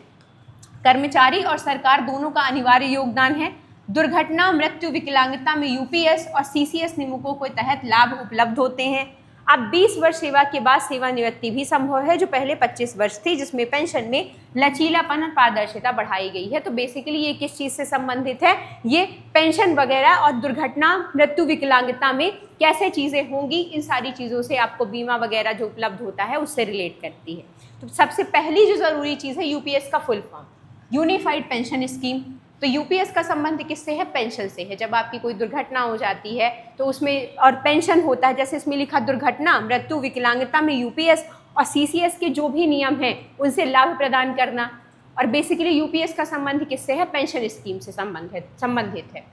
कर्मचारी और सरकार दोनों का अनिवार्य योगदान है। दुर्घटना, मृत्यु, विकलांगता में यूपीएस और सीसीएस नियमों के तहत लाभ उपलब्ध होते हैं। अब 20 वर्ष सेवा के बाद सेवानिवृत्ति भी संभव है, जो पहले 25 वर्ष थी, जिसमें पेंशन में लचीलापन और पारदर्शिता बढ़ाई गई है। तो बेसिकली ये किस चीज़ से संबंधित है? ये पेंशन वगैरह और दुर्घटना, मृत्यु, विकलांगता में कैसे चीज़ें होंगी, इन सारी चीज़ों से आपको बीमा वगैरह जो उपलब्ध होता है उससे रिलेट करती है। तो सबसे पहली जो ज़रूरी चीज़ है यूपीएस का full form, unified pension scheme. तो यूपीएस का संबंध किससे है? पेंशन से है। जब आपकी कोई दुर्घटना हो जाती है तो उसमें और पेंशन होता है, जैसे इसमें लिखा दुर्घटना, मृत्यु, विकलांगता में यूपीएस और सीसीएस के जो भी नियम हैं उनसे लाभ प्रदान करना। और बेसिकली यूपीएस का संबंध किससे है? पेंशन स्कीम से संबंधित है।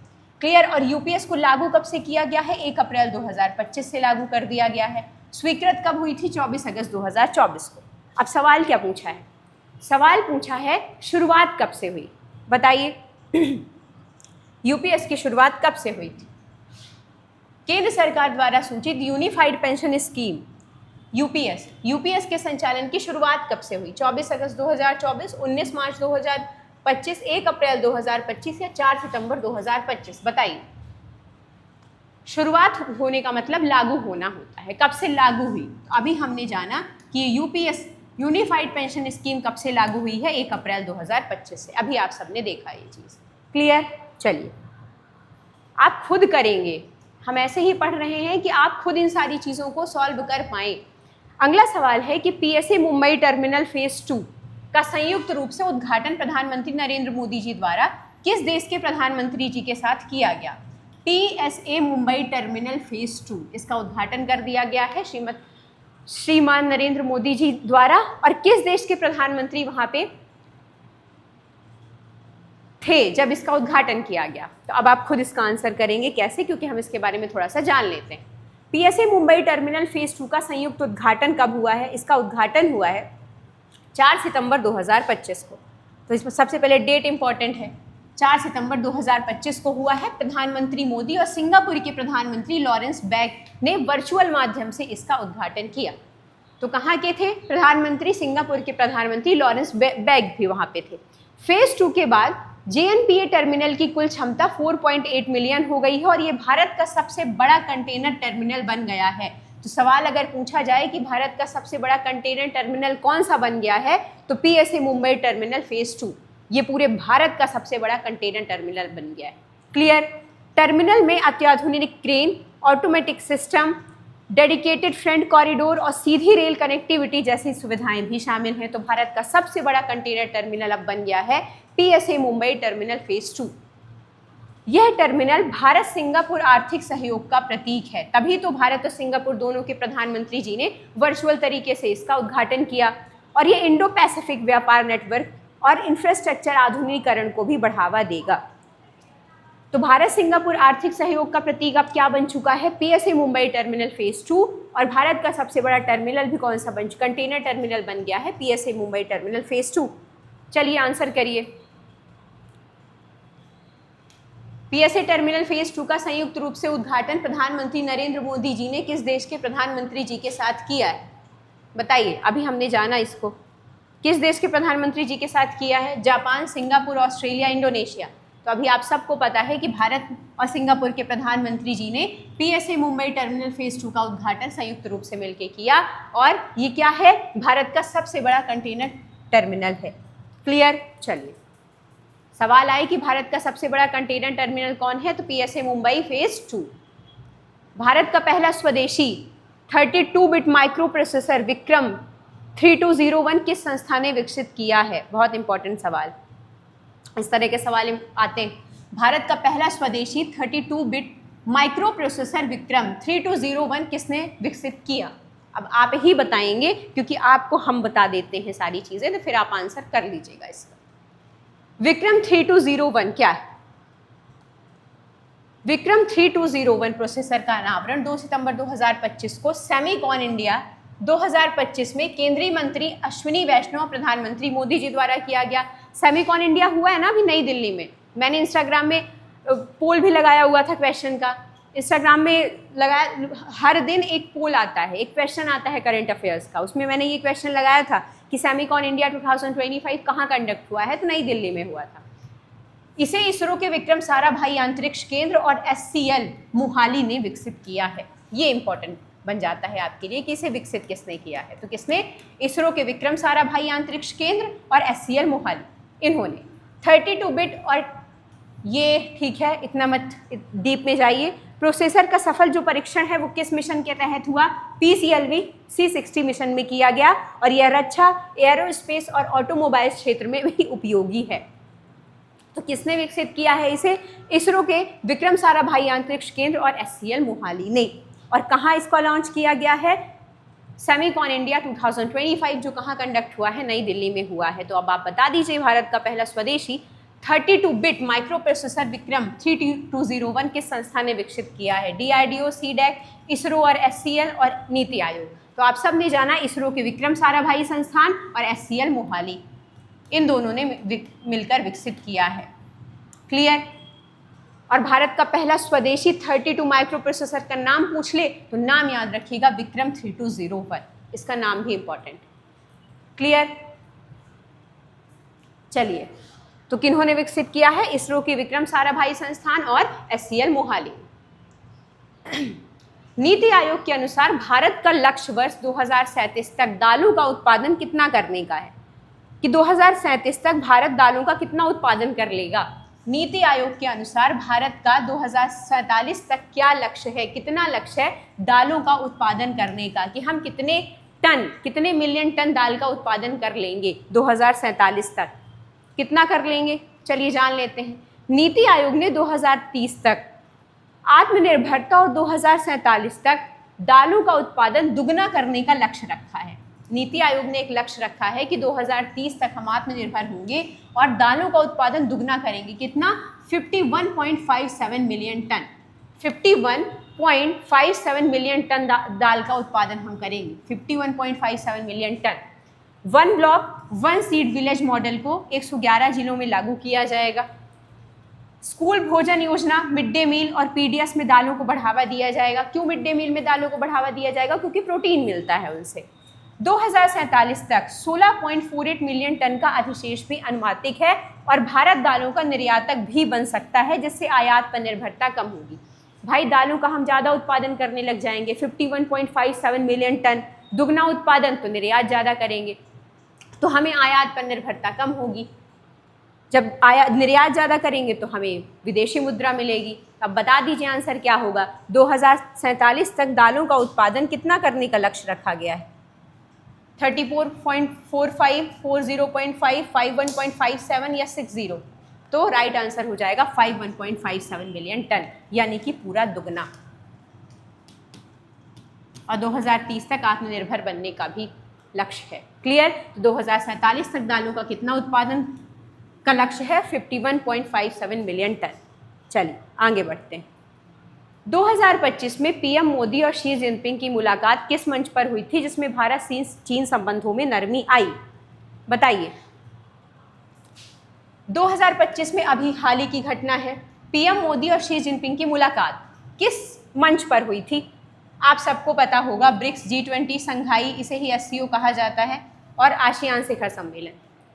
क्लियर। और यूपीएस को लागू कब से किया गया है? 1 अप्रैल 2025 से लागू कर दिया गया है। स्वीकृत कब हुई थी? 24 अगस्त 2024 को। अब सवाल क्या पूछा है? सवाल पूछा है शुरुआत कब से हुई, बताइए। यूपीएस की शुरुआत कब से हुई थी? केंद्र सरकार द्वारा सूचित यूनिफाइड पेंशन स्कीम यूपीएस के संचालन की शुरुआत कब से हुई? 24 अगस्त 2024, 19 मार्च 2025, 1 अप्रैल 2025 या 4 सितंबर 2025? बताइए। शुरुआत होने का मतलब लागू होना होता है। कब से लागू हुई? अभी हमने जाना कि यूपीएस यूनिफाइड पेंशन स्कीम कब से लागू हुई है? 1 अप्रैल 2025 से। अभी आप सबने देखा ये चीज़। क्लियर। चलिए आप खुद करेंगे, हम ऐसे ही पढ़ रहे हैं कि आप खुद इन सारी चीज़ों को सॉल्व कर पाएँ। अगला सवाल है कि पीएसए मुंबई टर्मिनल फेज 2 का संयुक्त रूप से उद्घाटन प्रधानमंत्री नरेंद्र मोदी जी द्वारा किस देश के प्रधानमंत्री जी के साथ किया गया? पीएसए मुंबई टर्मिनल फेज 2, इसका उद्घाटन कर दिया गया है श्रीमान नरेंद्र मोदी जी द्वारा। और किस देश के प्रधानमंत्री वहां पे थे जब इसका उद्घाटन किया गया? तो अब आप खुद इसका आंसर करेंगे। कैसे? क्योंकि हम इसके बारे में थोड़ा सा जान लेते हैं। पीएसए मुंबई टर्मिनल फेज 2 का संयुक्त उद्घाटन कब हुआ है? इसका उद्घाटन हुआ है 4 सितंबर 2025 को। तो इसमें सबसे पहले डेट इंपॉर्टेंट है, 4 सितंबर 2025 को हुआ है। प्रधानमंत्री मोदी और सिंगापुर के प्रधानमंत्री लॉरेंस बैग ने वर्चुअल माध्यम से इसका उद्घाटन किया। तो कहाँ के थे प्रधानमंत्री? सिंगापुर के प्रधानमंत्री लॉरेंस बैग भी वहाँ पे थे। फेज 2 के बाद जेएनपीए टर्मिनल की कुल क्षमता 4.8 मिलियन हो गई है और ये भारत का सबसे बड़ा कंटेनर टर्मिनल बन गया है। तो सवाल अगर पूछा जाए कि भारत का सबसे बड़ा कंटेनर टर्मिनल कौन सा बन गया है, तो पीएसए मुंबई टर्मिनल फेज 2 ये पूरे भारत का सबसे बड़ा कंटेनर टर्मिनल बन गया है। क्लियर। टर्मिनल में अत्याधुनिक crane, automatic system, dedicated front corridor और सीधी रेल कनेक्टिविटी जैसी सुविधाएं भी शामिल हैं। तो भारत का सबसे बड़ा कंटेनर टर्मिनल अब बन गया है पीएसए मुंबई टर्मिनल फेज 2। यह टर्मिनल भारत सिंगापुर आर्थिक सहयोग का प्रतीक है। तभी तो भारत और सिंगापुर दोनों के प्रधानमंत्री जी ने वर्चुअल तरीके से इसका उद्घाटन किया। और ये इंडो पैसिफिक व्यापार नेटवर्क और इंफ्रास्ट्रक्चर आधुनिकीकरण को भी बढ़ावा देगा। तो भारत सिंगापुर आर्थिक सहयोग का प्रतीक अब क्या बन चुका है? PSA Mumbai terminal phase 2। और भारत का सबसे बड़ा टर्मिनल भी कौन सा बन चुका? कंटेनर टर्मिनल बन गया है पीएसए मुंबई टर्मिनल फेज 2। चलिए आंसर करिए। पीएसए टर्मिनल फेज 2 का संयुक्त रूप से उद्घाटन प्रधानमंत्री नरेंद्र मोदी जी ने किस देश के प्रधानमंत्री जी के साथ किया है? बताइए। अभी हमने जाना इसको, किस देश के प्रधानमंत्री जी के साथ किया है? Japan, Singapore, Australia, Indonesia. तो अभी आप सबको पता है कि भारत और सिंगापुर के प्रधानमंत्री जी ने पीएसए मुंबई टर्मिनल फेज 2 का उद्घाटन संयुक्त रूप से मिलकर किया। और ये क्या है? भारत का सबसे बड़ा कंटेनर टर्मिनल है। क्लियर। चलिए सवाल आए कि भारत का सबसे बड़ा कंटेनर टर्मिनल कौन है? तो पीएसए मुंबई फेज 2। भारत का पहला स्वदेशी 32 बिट माइक्रो प्रोसेसर विक्रम 3201 किस संस्था ने विकसित किया है? बहुत इंपॉर्टेंट सवाल, इस तरह के सवाल आते हैं। भारत का पहला स्वदेशी 32 बिट माइक्रो प्रोसेसर विक्रम 3201 किसने विकसित किया? अब आप ही बताएंगे क्योंकि आपको हम बता देते हैं सारी चीज़ें, तो फिर आप आंसर कर लीजिएगा इसका। विक्रम 3201 क्या है? विक्रम 3201 प्रोसेसर का अनावरण 2 सितंबर 2025 को सेमीकॉन इंडिया 2025 में केंद्रीय मंत्री अश्विनी वैष्णव प्रधानमंत्री मोदी जी द्वारा किया गया। सेमीकॉन इंडिया हुआ है ना अभी नई दिल्ली में। मैंने इंस्टाग्राम में पोल भी लगाया हुआ था क्वेश्चन का। इंस्टाग्राम में लगाया, हर दिन एक पोल आता है, एक क्वेश्चन आता है करंट अफेयर्स का। उसमें मैंने ये क्वेश्चन लगाया था कि सेमीकॉन इंडिया 2025 कहाँ कंडक्ट हुआ है? तो नई दिल्ली में हुआ था। इसे इसरो के विक्रम साराभाई अंतरिक्ष केंद्र और SCL मोहाली ने विकसित किया है। ये इंपॉर्टेंट बन जाता है आपके लिए कि इसे विकसित किसने किया है। तो किसने? इसरो के विक्रम साराभाई अंतरिक्ष केंद्र और SCL मोहाली, इन्होंने 32 बिट। और ये ठीक है, इतना मत डीप में जाइए। प्रोसेसर का सफल जो परीक्षण है वो किस मिशन के तहत हुआ? PCLV C60 मिशन में किया गया। और यह रक्षा, एयरोस्पेस और ऑटोमोबाइल क्षेत्र में भी उपयोगी है। तो किसने विकसित किया है इसे? इसरो के विक्रम साराभाई अंतरिक्ष केंद्र और SCL मोहाली ने। और कहाँ इसको लॉन्च किया गया है? सेमीकॉन इंडिया 2025 जो कहाँ कंडक्ट हुआ है? नई दिल्ली में हुआ है। तो अब आप बता दीजिए भारत का पहला स्वदेशी 32 बिट माइक्रो प्रोसेसर विक्रम 3201 किस संस्था ने विकसित किया है? DRDO, CDAC, इसरो और SCL और नीति आयोग। तो आप सब ने जाना इसरो के विक्रम साराभाई संस्थान और SCL मोहाली, इन दोनों ने मिलकर विकसित किया है। क्लियर? और भारत का पहला स्वदेशी 32 माइक्रो प्रोसेसर का नाम पूछ ले तो नाम याद रखिएगा विक्रम 3201, इसका नाम भी इंपॉर्टेंट। क्लियर? चलिए, तो किन्होंने विकसित किया है? इसरो के विक्रम साराभाई संस्थान और SCL मोहाली। नीति आयोग के अनुसार भारत का लक्ष्य वर्ष 2037 तक दालों का उत्पादन कितना करने का है? कि 2037 तक भारत दालों का कितना उत्पादन कर लेगा? नीति आयोग के अनुसार भारत का 2047 तक क्या लक्ष्य है? कितना लक्ष्य है दालों का उत्पादन करने का, कि हम कितने मिलियन टन दाल का उत्पादन कर लेंगे 2047 तक? कितना कर लेंगे? चलिए जान लेते हैं। नीति आयोग ने 2030 तक आत्मनिर्भरता और 2047 तक दालों का उत्पादन दुगना करने का लक्ष्य रखा है। नीति आयोग ने एक लक्ष्य रखा है कि 2030 तक हम आत्मनिर्भर होंगे और दालों का उत्पादन दुगना करेंगे। कितना? 51.57 मिलियन टन। 51.57 मिलियन टन दाल का उत्पादन हम करेंगे। 51.57 million ton. One block one seed village model को 111 जिलों में लागू किया जाएगा। स्कूल भोजन योजना, मिड डे मील और PDS में दालों को बढ़ावा दिया जाएगा। क्यों मिड डे मील में दालों को बढ़ावा दिया जाएगा? क्योंकि प्रोटीन मिलता है उनसे। 2047 तक 16.48 मिलियन टन का अधिशेष भी अनुमानित है और भारत दालों का निर्यातक भी बन सकता है, जिससे आयात पर निर्भरता कम होगी। भाई दालों का हम ज़्यादा उत्पादन करने लग जाएंगे, 51.57 मिलियन टन, दुगना उत्पादन तो निर्यात ज़्यादा करेंगे, तो हमें आयात पर निर्भरता कम होगी। जब निर्यात ज़्यादा करेंगे तो हमें विदेशी मुद्रा मिलेगी। अब बता दीजिए आंसर क्या होगा? 2047 तक दालों का उत्पादन कितना करने का लक्ष्य रखा गया है? 34.45, 40.5, 51.57 या 60? तो राइट आंसर हो जाएगा 51.57 मिलियन टन, यानी कि पूरा दुगना। और 2030 तक आत्मनिर्भर बनने का भी लक्ष्य है। क्लियर? 2047 तक दालों का कितना उत्पादन का लक्ष्य है? 51.57 मिलियन टन। चलिए आगे बढ़ते हैं। 2025 में PM मोदी और शी जिनपिंग की मुलाकात किस मंच पर हुई थी जिसमें भारत चीन संबंधों में नरमी आई? बताइए। 2025 में अभी हाल ही की घटना है, PM मोदी और शी जिनपिंग की मुलाकात किस मंच पर हुई थी? आप सबको पता होगा, ब्रिक्स, G20, संघाई, इसे ही SCO कहा जाता है, और आसियान शिखर सम्मेलन।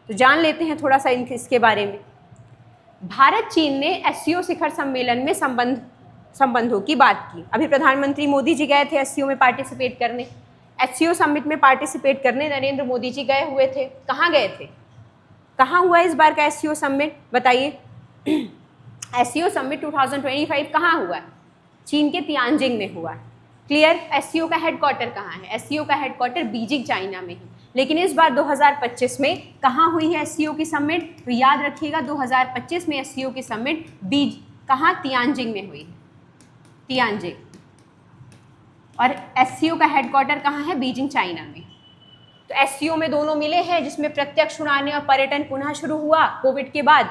तो जान लेते हैं थोड़ा सा इसके बारे में। भारत चीन ने SCO शिखर सम्मेलन में संबंधों की बात की। अभी प्रधानमंत्री मोदी जी गए थे SCO में पार्टिसिपेट करने, SCO समिट में पार्टिसिपेट करने नरेंद्र मोदी जी गए हुए थे। कहाँ गए थे? कहाँ हुआ इस बार का SCO समिट? बताइए। SCO समिट 2025 कहाँ हुआ? चीन के तियानजिंग में हुआ। क्लियर? SCO का हेडक्वार्टर कहाँ है? SCO का हेडक्वार्टर बीजिंग, चाइना में है। लेकिन इस बार 2025 में कहाँ हुई है SCO की समिट? तो याद रखिएगा 2025 में SCO की समिट कहाँ? तियानजिंग में हुई है, तियानजिंग। और SCO का हेडक्वार्टर कहाँ है? बीजिंग, चाइना में। तो SCO में दोनों मिले हैं, जिसमें प्रत्यक्ष उड़ानें और पर्यटन पुनः शुरू हुआ कोविड के बाद।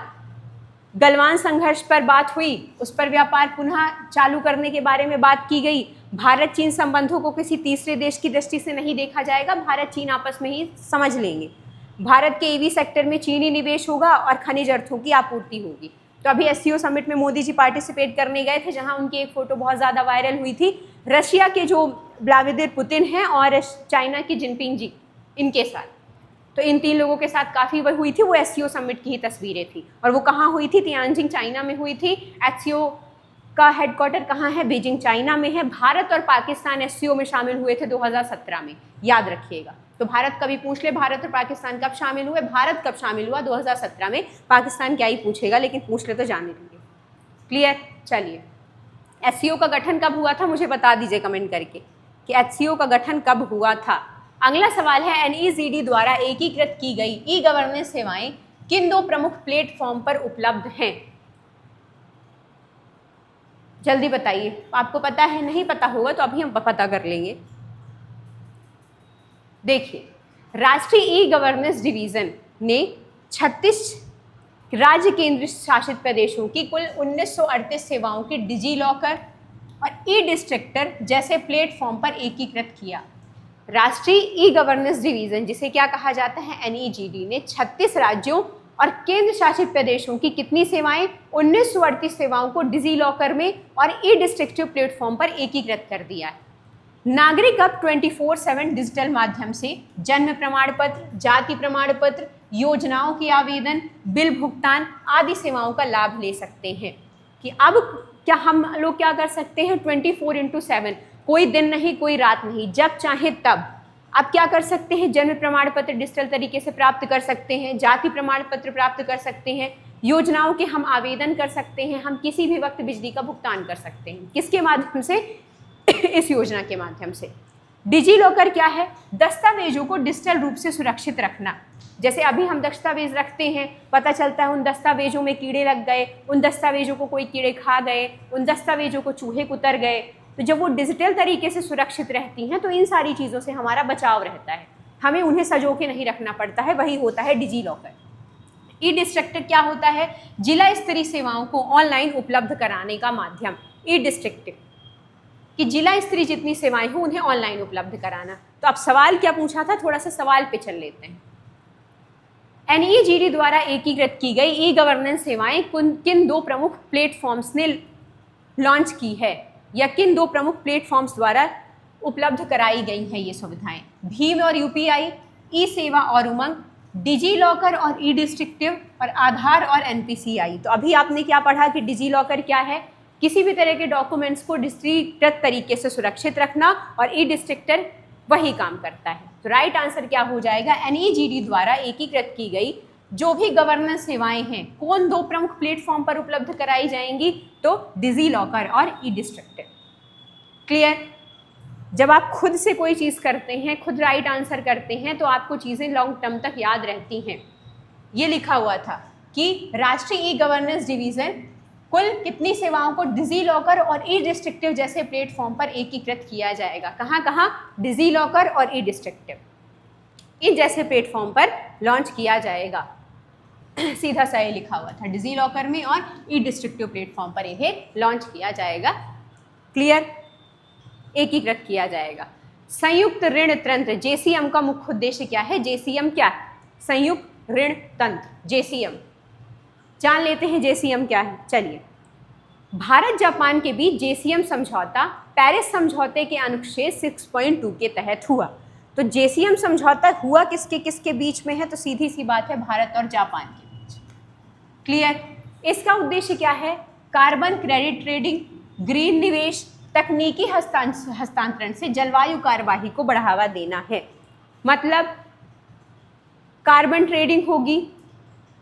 गलवान संघर्ष पर बात हुई, उस पर व्यापार पुनः चालू करने के बारे में बात की गई। भारत चीन संबंधों को किसी तीसरे देश की दृष्टि से नहीं देखा जाएगा, भारत चीन आपस में ही समझ लेंगे। भारत के EV सेक्टर में चीनी निवेश होगा और खनिज अर्थों की आपूर्ति होगी। तो अभी SCO समिट में मोदी जी पार्टिसिपेट करने गए थे, जहां उनकी एक फ़ोटो बहुत ज़्यादा वायरल हुई थी, रशिया के जो व्लादिमीर पुतिन हैं और चाइना की जिनपिंग जी, इनके साथ। तो इन तीन लोगों के साथ काफ़ी वह हुई थी, वो SCO समिट की ही तस्वीरें थी। और वो कहाँ हुई थी? तियानजिंग, चाइना में हुई थी। SCO का हेडक्वार्टर कहाँ है? बीजिंग, चाइना में है। भारत और पाकिस्तान SCO में शामिल हुए थे 2017 में, याद रखिएगा। तो भारत कभी पूछ ले, भारत और पाकिस्तान कब शामिल हुए? भारत कब शामिल हुआ? 2017 में। पाकिस्तान क्या ही पूछेगा, लेकिन पूछ ले तो जाने देंगे। क्लियर? चलिए, SCO का गठन कब हुआ था? मुझे बता दीजिए कमेंट करके कि SCO का गठन कब हुआ था। अगला सवाल है, NECD द्वारा एकीकृत की गई ई गवर्नेंस सेवाएं किन दो प्रमुख प्लेटफॉर्म पर उपलब्ध हैं? जल्दी बताइए, आपको पता है? नहीं पता होगा तो अभी हम पता कर लेंगे। देखिए, राष्ट्रीय ई गवर्नेंस डिवीजन ने 36 राज्य केंद्र शासित प्रदेशों की कुल 1938 सेवाओं की डिजी लॉकर और ई डिस्ट्रिक्टर जैसे प्लेटफॉर्म पर एकीकृत किया। राष्ट्रीय ई गवर्नेंस डिवीजन, जिसे क्या कहा जाता है, NEGD, ने 36 राज्यों और केंद्र शासित प्रदेशों की कितनी सेवाएं, 1938 सेवाओं को डिजी लॉकर में और ई डिस्ट्रिक्टिव प्लेटफॉर्म पर एकीकृत कर दिया है। नागरिक अब 24/7 डिजिटल माध्यम से जन्म प्रमाण पत्र, जाति प्रमाण पत्र, योजनाओं की आवेदन, बिल भुगतान आदि सेवाओं का लाभ ले सकते हैं। कि अब क्या हम लोग क्या कर सकते हैं? 24/7, कोई दिन नहीं, कोई रात नहीं, जब चाहे तब आप क्या कर सकते हैं? जन्म प्रमाण पत्र डिजिटल तरीके से प्राप्त कर सकते हैं, जाति प्रमाण पत्र प्राप्त कर सकते हैं, योजनाओं के हम आवेदन कर सकते हैं, हम किसी भी वक्त बिजली का भुगतान कर सकते हैं। किसके माध्यम से? इस योजना के माध्यम से। डिजी लॉकर क्या है? दस्तावेजों को डिजिटल रूप से सुरक्षित रखना। जैसे अभी हम दस्तावेज रखते हैं, पता चलता है उन दस्तावेजों में कीड़े लग गए, उन दस्तावेजों को कोई कीड़े खा गए, उन दस्तावेजों को चूहे कुतर गए, तो जब वो डिजिटल तरीके से सुरक्षित रहती हैं तो इन सारी चीज़ों से हमारा बचाव रहता है, हमें उन्हें सजो के नहीं रखना पड़ता है। वही होता है डिजी लॉकर। ई डिस्ट्रिक्टर क्या होता है? जिला स्तरीय सेवाओं को ऑनलाइन उपलब्ध कराने का माध्यम। ई डिस्ट्रिक्टर कि जिला स्तरीय जितनी सेवाएं हों उन्हें ऑनलाइन उपलब्ध कराना। तो अब सवाल क्या पूछा था, थोड़ा सा सवाल पे चल लेते हैं। NEGD द्वारा एकीकृत की गई ई गवर्नेंस सेवाएं किन दो प्रमुख प्लेटफॉर्म्स ने लॉन्च की है, या किन दो प्रमुख प्लेटफॉर्म्स द्वारा उपलब्ध कराई गई हैं ये सुविधाएं? भीम और UPI, ई सेवा और उमंग, डिजी लॉकर और ई डिस्ट्रिक्टिव, और आधार और NPCI। तो अभी आपने क्या पढ़ा कि डिजी लॉकर क्या है? किसी भी तरह के डॉक्यूमेंट्स को डिजिटल तरीके से सुरक्षित रखना, और ई डिस्ट्रिक्टर वही काम करता है। तो राइट आंसर क्या हो जाएगा? NEGD द्वारा एकीकृत की गई जो भी गवर्नेंस सेवाएं हैं कौन दो प्रमुख प्लेटफॉर्म पर उपलब्ध कराई जाएंगी? तो डिजी लॉकर और ई डिस्ट्रिक्टर। क्लियर? जब आप खुद से कोई चीज़ करते हैं, खुद राइट आंसर करते हैं, तो आपको चीज़ें लॉन्ग टर्म तक याद रहती हैं। ये लिखा हुआ था कि राष्ट्रीय ई गवर्नेंस डिवीजन कुल कितनी सेवाओं को डिजी लॉकर और ई डिस्ट्रिक्टिव जैसे प्लेटफॉर्म पर एकीकृत किया जाएगा? कहाँ कहाँ? डिजी लॉकर और ई डिस्ट्रिक्टिव, इन जैसे प्लेटफॉर्म पर लॉन्च किया जाएगा। सीधा सा ये लिखा हुआ था, डिजी लॉकर में और ई डिस्ट्रिक्टिव प्लेटफॉर्म पर इन्हें लॉन्च किया जाएगा। क्लियर? एकीकृत किया जाएगा। संयुक्त ऋण तंत्र JCM का मुख्य उद्देश्य क्या है? JCM क्या है? संयुक्त ऋण तंत्र, JCM। जान लेते हैं JCM क्या है। चलिए, भारत जापान के बीच JCM समझौता पेरिस समझौते के अनुच्छेद 6.2 के तहत हुआ। तो JCM समझौता हुआ किसके किसके बीच में है? तो सीधी सी बात है, भारत और जापान के बीच। क्लियर? इसका उद्देश्य क्या है? कार्बन क्रेडिट ट्रेडिंग, ग्रीन निवेश, तकनीकी हस्तांतरण से जलवायु कार्यवाही को बढ़ावा देना है। मतलब कार्बन ट्रेडिंग होगी,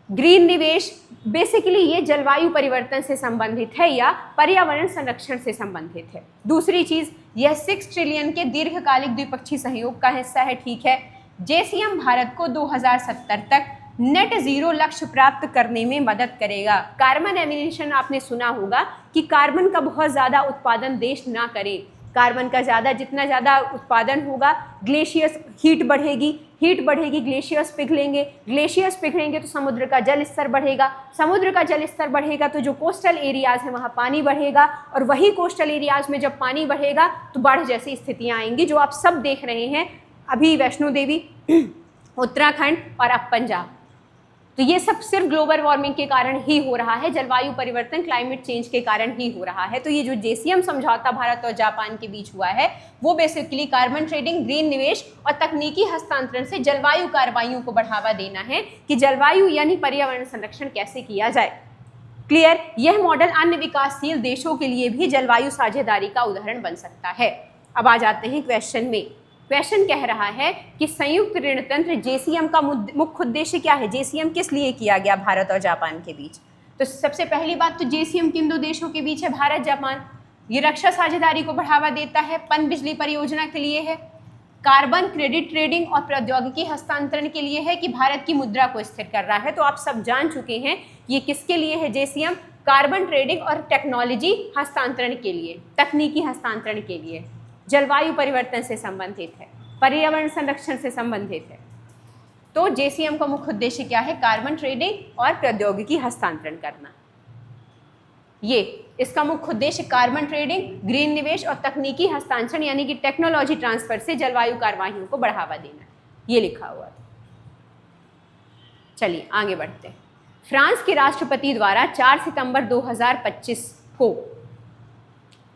ग्रीन निवेश, बेसिकली ये जलवायु परिवर्तन से संबंधित है या पर्यावरण संरक्षण से संबंधित है। दूसरी चीज, यह 6 ट्रिलियन के दीर्घकालिक द्विपक्षीय सहयोग का हिस्सा है। ठीक है। JCM भारत को 2070 तक नेट जीरो लक्ष्य प्राप्त करने में मदद करेगा। कार्बन एमिशन आपने सुना होगा कि कार्बन का बहुत ज़्यादा उत्पादन देश ना करे। कार्बन का जितना ज़्यादा उत्पादन होगा, ग्लेशियर्स हीट बढ़ेगी, ग्लेशियर्स पिघलेंगे तो समुद्र का जल स्तर बढ़ेगा, समुद्र का जल स्तर बढ़ेगा तो जो कोस्टल एरियाज़ हैं वहाँ पानी बढ़ेगा, और वही कोस्टल एरियाज़ में जब पानी बढ़ेगा तो बाढ़ जैसी स्थितियाँ आएंगी जो आप सब देख रहे हैं अभी, वैष्णो देवी, उत्तराखंड और अब पंजाब। तो ये सब सिर्फ ग्लोबल वार्मिंग के कारण ही हो रहा है, जलवायु परिवर्तन, क्लाइमेट चेंज के कारण ही हो रहा है। तो ये जो JCM समझौता भारत और जापान के बीच हुआ है वो बेसिकली कार्बन ट्रेडिंग, ग्रीन निवेश और तकनीकी हस्तांतरण से जलवायु कार्रवाइयों को बढ़ावा देना है कि जलवायु यानी पर्यावरण संरक्षण कैसे किया जाए। क्लियर? यह मॉडल अन्य विकासशील देशों के लिए भी जलवायु साझेदारी का उदाहरण बन सकता है। अब आ जाते हैं क्वेश्चन में। क्वेश्चन कह रहा है कि संयुक्त ऋण तंत्र JCM का मुख्य उद्देश्य क्या है? JCM किस लिए किया गया भारत और जापान के बीच? तो सबसे पहली बात तो JCM किन दो देशों के बीच है? भारत जापान। ये रक्षा साझेदारी को बढ़ावा देता है, पनबिजली परियोजना के लिए है। कार्बन क्रेडिट ट्रेडिंग और प्रौद्योगिकी हस्तांतरण के लिए है कि भारत की मुद्रा को स्थिर कर रहा है? तो आप सब जान चुके हैं ये किसके लिए है JCM, कार्बन ट्रेडिंग और टेक्नोलॉजी हस्तांतरण के लिए, तकनीकी हस्तांतरण के लिए, जलवायु परिवर्तन से संबंधित है, पर्यावरण संरक्षण से संबंधित है। तो JCM का मुख्य उद्देश्य क्या है? कार्बन ट्रेडिंग और प्रौद्योगिकी हस्तांतरण करना। ये इसका मुख्य उद्देश्य कार्बन ट्रेडिंग, ग्रीन निवेश और तकनीकी हस्तांतरण यानी कि टेक्नोलॉजी ट्रांसफर से जलवायु कार्यवाहियों को बढ़ावा देना, ये लिखा हुआ था। चलिए आगे बढ़ते हैं। फ्रांस के राष्ट्रपति द्वारा 4 सितंबर 2025 को,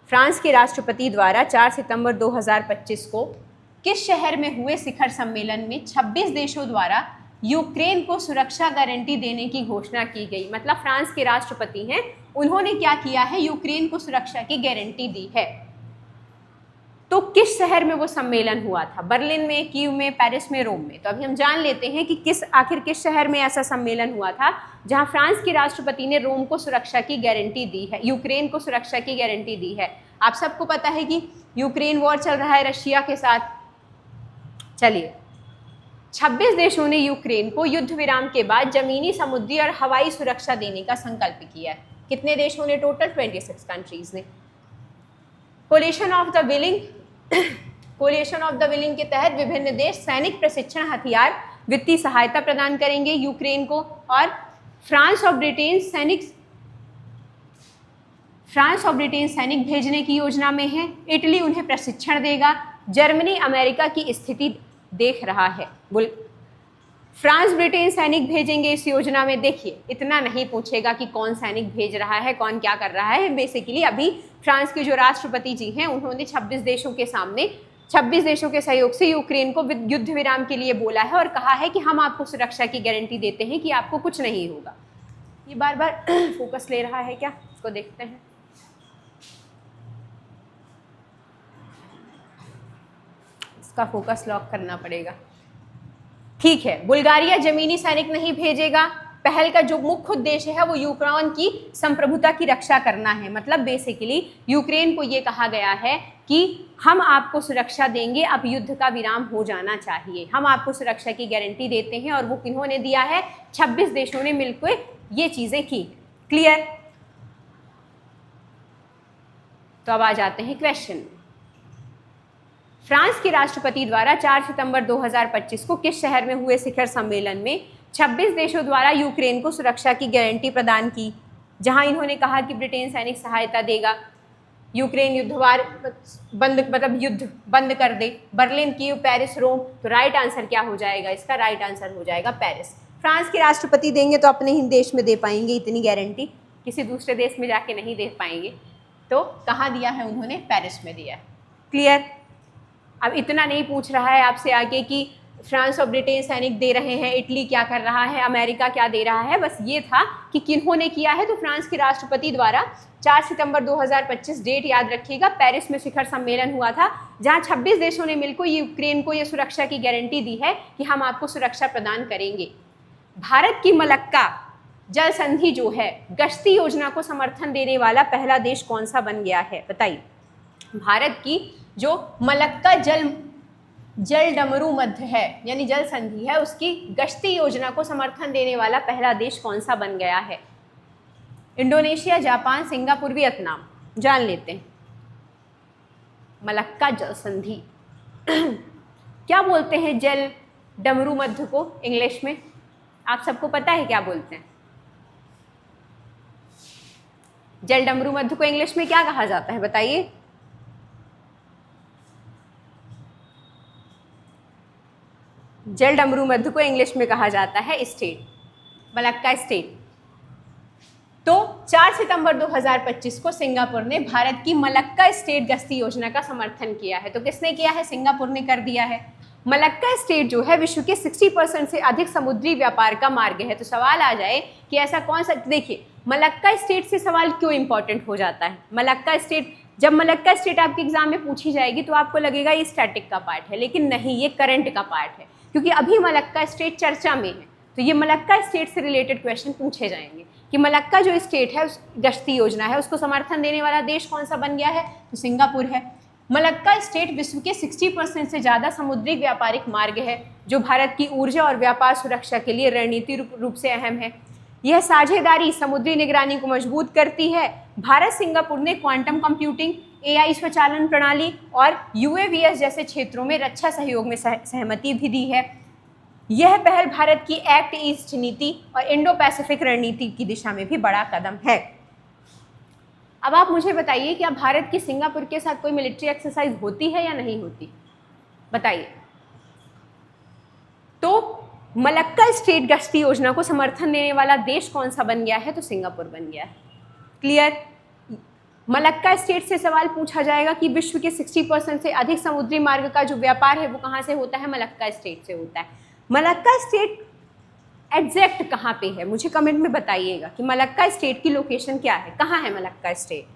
फ्रांस के राष्ट्रपति द्वारा 4 सितंबर 2025 को किस शहर में हुए शिखर सम्मेलन में 26 देशों द्वारा यूक्रेन को सुरक्षा गारंटी देने की घोषणा की गई? मतलब फ्रांस के राष्ट्रपति हैं, उन्होंने क्या किया है? यूक्रेन को सुरक्षा की गारंटी दी है। तो किस शहर में वो सम्मेलन हुआ था? बर्लिन में, कीव में, पेरिस में, रोम में? तो अभी हम जान लेते हैं कि आखिर किस शहर में ऐसा सम्मेलन हुआ था जहां फ्रांस के राष्ट्रपति ने रोम को सुरक्षा की गारंटी दी है, यूक्रेन को सुरक्षा की गारंटी दी है। आप सबको पता है कि यूक्रेन वॉर चल रहा है रशिया के साथ। चलिए, 26 देशों ने यूक्रेन को युद्ध विराम के बाद जमीनी, समुद्री और हवाई सुरक्षा देने का संकल्प किया है। कितने देशों ने? टोटल 26 कंट्रीज ने। Collision of the willing, collision of the willing के तहत विभिन्न देश सैनिक प्रशिक्षण, हथियार, वित्तीय सहायता प्रदान करेंगे यूक्रेन को। और फ्रांस और ब्रिटेन सैनिक भेजने की योजना में है। इटली उन्हें प्रशिक्षण देगा। जर्मनी अमेरिका की स्थिति देख रहा है। फ्रांस ब्रिटेन सैनिक भेजेंगे इस योजना में। देखिए, इतना नहीं पूछेगा कि कौन सैनिक भेज रहा है, कौन क्या कर रहा है। बेसिकली अभी फ्रांस के जो राष्ट्रपति जी हैं, उन्होंने 26 देशों के सामने 26 देशों के सहयोग से यूक्रेन को युद्ध विराम के लिए बोला है और कहा है कि हम आपको सुरक्षा की गारंटी देते हैं कि आपको कुछ नहीं होगा। ये बार बार फोकस ले रहा है क्या? इसको देखते हैं। इसका फोकस लॉक करना पड़ेगा। ठीक है, बुल्गारिया जमीनी सैनिक नहीं भेजेगा। पहल का जो मुख्य उद्देश्य है वो यूक्रेन की संप्रभुता की रक्षा करना है। मतलब बेसिकली यूक्रेन को ये कहा गया है कि हम आपको सुरक्षा देंगे, अब युद्ध का विराम हो जाना चाहिए, हम आपको सुरक्षा की गारंटी देते हैं। और वो किन्होंने दिया है? 26 देशों ने मिलकर ये चीजें की। क्लियर? तो अब आ जाते हैं क्वेश्चन। फ्रांस के राष्ट्रपति द्वारा 4 सितंबर 2025 को किस शहर में हुए शिखर सम्मेलन में 26 देशों द्वारा यूक्रेन को सुरक्षा की गारंटी प्रदान की, जहां इन्होंने कहा कि ब्रिटेन सैनिक सहायता देगा, यूक्रेन युद्धवार बंद, मतलब युद्ध बंद कर दे। बर्लिन, कीव, पेरिस, रोम। तो राइट आंसर क्या हो जाएगा? इसका राइट आंसर हो जाएगा पेरिस। फ्रांस के राष्ट्रपति देंगे तो अपने ही देश में दे पाएंगे इतनी गारंटी, किसी दूसरे देश में जाके नहीं दे पाएंगे। तो कहाँ दिया है उन्होंने? पेरिस में दिया है। क्लियर? अब इतना नहीं पूछ रहा है आपसे आगे कि फ्रांस और ब्रिटेन सैनिक दे रहे हैं, इटली क्या कर रहा है, अमेरिका क्या दे रहा है। बस ये था कि किन्होंने किया है। तो फ्रांस के राष्ट्रपति द्वारा 4 सितंबर 2025, डेट याद रखिएगा, पेरिस में शिखर सम्मेलन हुआ था, जहां 26 देशों ने मिलकर यूक्रेन को ये सुरक्षा की गारंटी दी है कि हम आपको सुरक्षा प्रदान करेंगे। भारत की मलक्का जल संधि जो है, गश्ती योजना को समर्थन देने वाला पहला देश कौन सा बन गया है? बताइए। भारत की जो मलक्का जल डमरू मध्य है, यानी जल संधि है, उसकी गश्ती योजना को समर्थन देने वाला पहला देश कौन सा बन गया है? Indonesia, Japan, Singapore, Vietnam? जान लेते हैं। मलक्का जल संधि क्या बोलते हैं जल डमरू मध्य को इंग्लिश में? आप सबको पता है क्या बोलते हैं? जल डमरू मध्य को इंग्लिश में क्या कहा जाता है? बताइए। जल डमरू मध्य को इंग्लिश में कहा जाता है स्टेट, मलक्का स्टेट। तो 4 सितंबर 2025 को सिंगापुर ने भारत की मलक्का स्टेट गश्ती योजना का समर्थन किया है। तो किसने किया है? सिंगापुर ने कर दिया है। मलक्का स्टेट जो है विश्व के 60% से अधिक समुद्री व्यापार का मार्ग है। तो सवाल आ जाए कि ऐसा कौन सा, देखिए मलक्का स्टेट से सवाल क्यों इंपॉर्टेंट हो जाता है? मलक्का स्टेट, जब मलक्का स्टेट आपके एग्जाम में पूछी जाएगी तो आपको लगेगा ये स्टैटिक का पार्ट है, लेकिन नहीं, ये करंट का पार्ट है, क्योंकि अभी मलक्का स्टेट चर्चा में है। तो ये मलक्का स्टेट से रिलेटेड क्वेश्चन पूछे जाएंगे कि मलक्का जो स्टेट है, उस गश्ती योजना है, उसको समर्थन देने वाला देश कौन सा बन गया है? तो सिंगापुर है। मलक्का स्टेट विश्व के 60% से ज़्यादा समुद्री व्यापारिक मार्ग है, जो भारत की ऊर्जा और व्यापार सुरक्षा के लिए रणनीतिक रूप से अहम है। यह साझेदारी समुद्री निगरानी को मजबूत करती है। भारत सिंगापुर ने क्वांटम कंप्यूटिंग, AI स्वचालन प्रणाली और UAVs जैसे क्षेत्रों में रक्षा सहयोग में सहमति भी दी है। यह पहल भारत की एक्ट ईस्ट नीति और इंडो पैसिफिक रणनीति की दिशा में भी बड़ा कदम है। अब आप मुझे बताइए, क्या भारत की सिंगापुर के साथ कोई मिलिट्री एक्सरसाइज होती है या नहीं होती? बताइए। तो मलक्का स्टेट गश्ती योजना को समर्थन देने वाला देश कौन सा बन गया है? तो सिंगापुर बन गया है। क्लियर? मलक्का स्टेट से सवाल पूछा जाएगा कि विश्व के 60% से अधिक समुद्री मार्ग का जो व्यापार है वो कहाँ से होता है? मलक्का स्टेट से होता है। मलक्का स्टेट एग्जैक्ट कहाँ पे है? मुझे कमेंट में बताइएगा कि मलक्का स्टेट की लोकेशन क्या है, कहाँ है मलक्का स्टेट।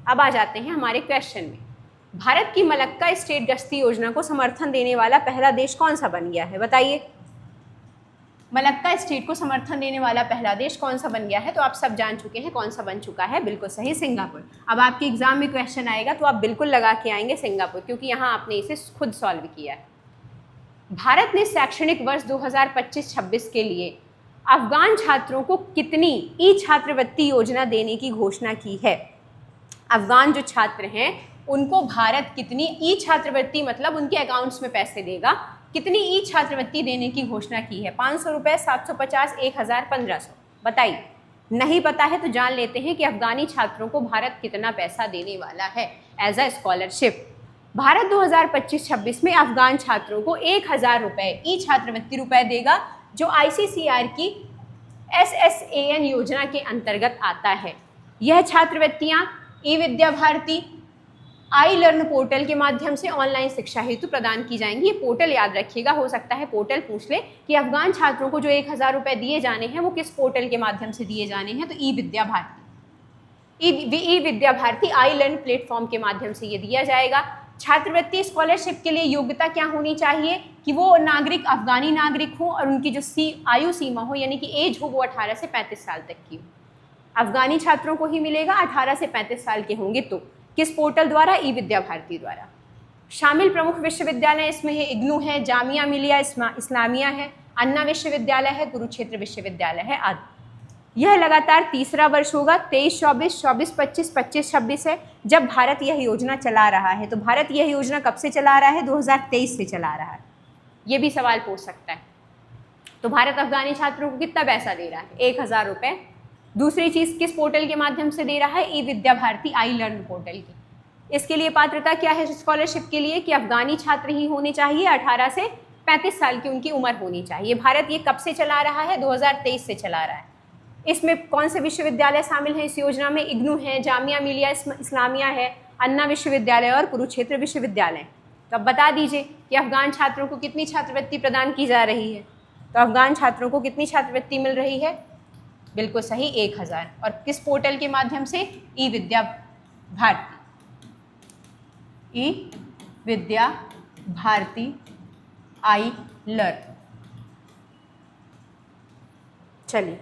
अब आ जाते हैं हमारे क्वेश्चन में। भारत की मलक्का स्टेट गश्ती योजना को समर्थन देने वाला पहला देश कौन सा बन गया है? बताइए। मलक्का स्टेट को समर्थन देने वाला पहला देश कौन सा बन गया है? तो आप सब जान चुके हैं कौन सा बन चुका है। बिल्कुल सही, सिंगापुर। अब आपके एग्जाम में क्वेश्चन आएगा तो आप बिल्कुल लगा के आएंगे सिंगापुर, क्योंकि यहाँ आपने इसे खुद सॉल्व किया है। भारत ने शैक्षणिक वर्ष 2025-26 के लिए अफगान छात्रों को कितनी ई छात्रवृत्ति योजना देने की घोषणा की है? अफगान जो छात्र हैं उनको भारत कितनी ई छात्रवृत्ति, मतलब उनके अकाउंट्स में पैसे देगा, कितनी ई छात्रवृत्ति देने की घोषणा की है? 500 रुपये, 750, 1000, 1500? बताइए। नहीं पता है तो जान लेते हैं कि अफगानी छात्रों को भारत कितना पैसा देने वाला है एज अ स्कॉलरशिप। भारत 2025-26 में अफगान छात्रों को 1000 रुपये ई छात्रवृत्ति रुपए देगा, जो ICCR की SSAN योजना के अंतर्गत आता है। यह छात्रवृत्तियाँ ई Vidya Bharati I learn portal के माध्यम से ऑनलाइन शिक्षा हेतु प्रदान की जाएंगी। ये पोर्टल याद रखिएगा, हो सकता है पोर्टल पूछ ले कि अफगान छात्रों को जो 1000 रुपये दिए जाने हैं वो किस पोर्टल के माध्यम से दिए जाने हैं? तो ई विद्या भारती, ई Vidya Bharati I learn platform के माध्यम से ये दिया जाएगा। छात्रवृत्ति स्कॉलरशिप के लिए योग्यता क्या होनी चाहिए? कि वो नागरिक अफगानी नागरिक हो और उनकी जो आयु सीमा हो, यानी कि एज हो, वो 18 से 35 साल तक की हो। अफगानी छात्रों को ही मिलेगा 18 से 35 साल के होंगे तो। किस पोर्टल द्वारा? ई विद्या भारती द्वारा। शामिल प्रमुख विश्वविद्यालय इसमें है इग्नू है, जामिया मिलिया इस्लामिया है, अन्ना विश्वविद्यालय है, कुरुक्षेत्र विश्वविद्यालय है आदि। यह लगातार तीसरा वर्ष होगा, 23-24, 24-25, 25-26 है जब भारत यह योजना चला रहा है। तो भारत यह योजना कब से चला रहा है? 2023 से चला रहा है। ये भी सवाल पूछ सकता है। तो भारत अफगानी छात्रों को कितना पैसा दे रहा है? 1000 रुपये। दूसरी चीज़ किस पोर्टल के माध्यम से दे रहा है? ई Vidya Bharati I learn portal की। इसके लिए पात्रता क्या है स्कॉलरशिप के लिए? कि अफगानी छात्र ही होने चाहिए, 18 से 35 साल की उनकी उम्र होनी चाहिए। भारत ये कब से चला रहा है? 2023 से चला रहा है। इसमें कौन से विश्वविद्यालय शामिल हैं इस योजना में? इग्नू है, जामिया मिलिया इस्लामिया है, अन्ना विश्वविद्यालय और कुरुक्षेत्र विश्वविद्यालय। तो अब बता दीजिए कि अफगान छात्रों को कितनी छात्रवृत्ति प्रदान की जा रही है? तो अफगान छात्रों को कितनी छात्रवृत्ति मिल रही है? बिल्कुल सही, 1000। और किस पोर्टल के माध्यम से? ई विद्या भारती, ई विद्या भारती आई लर्न। चलिए,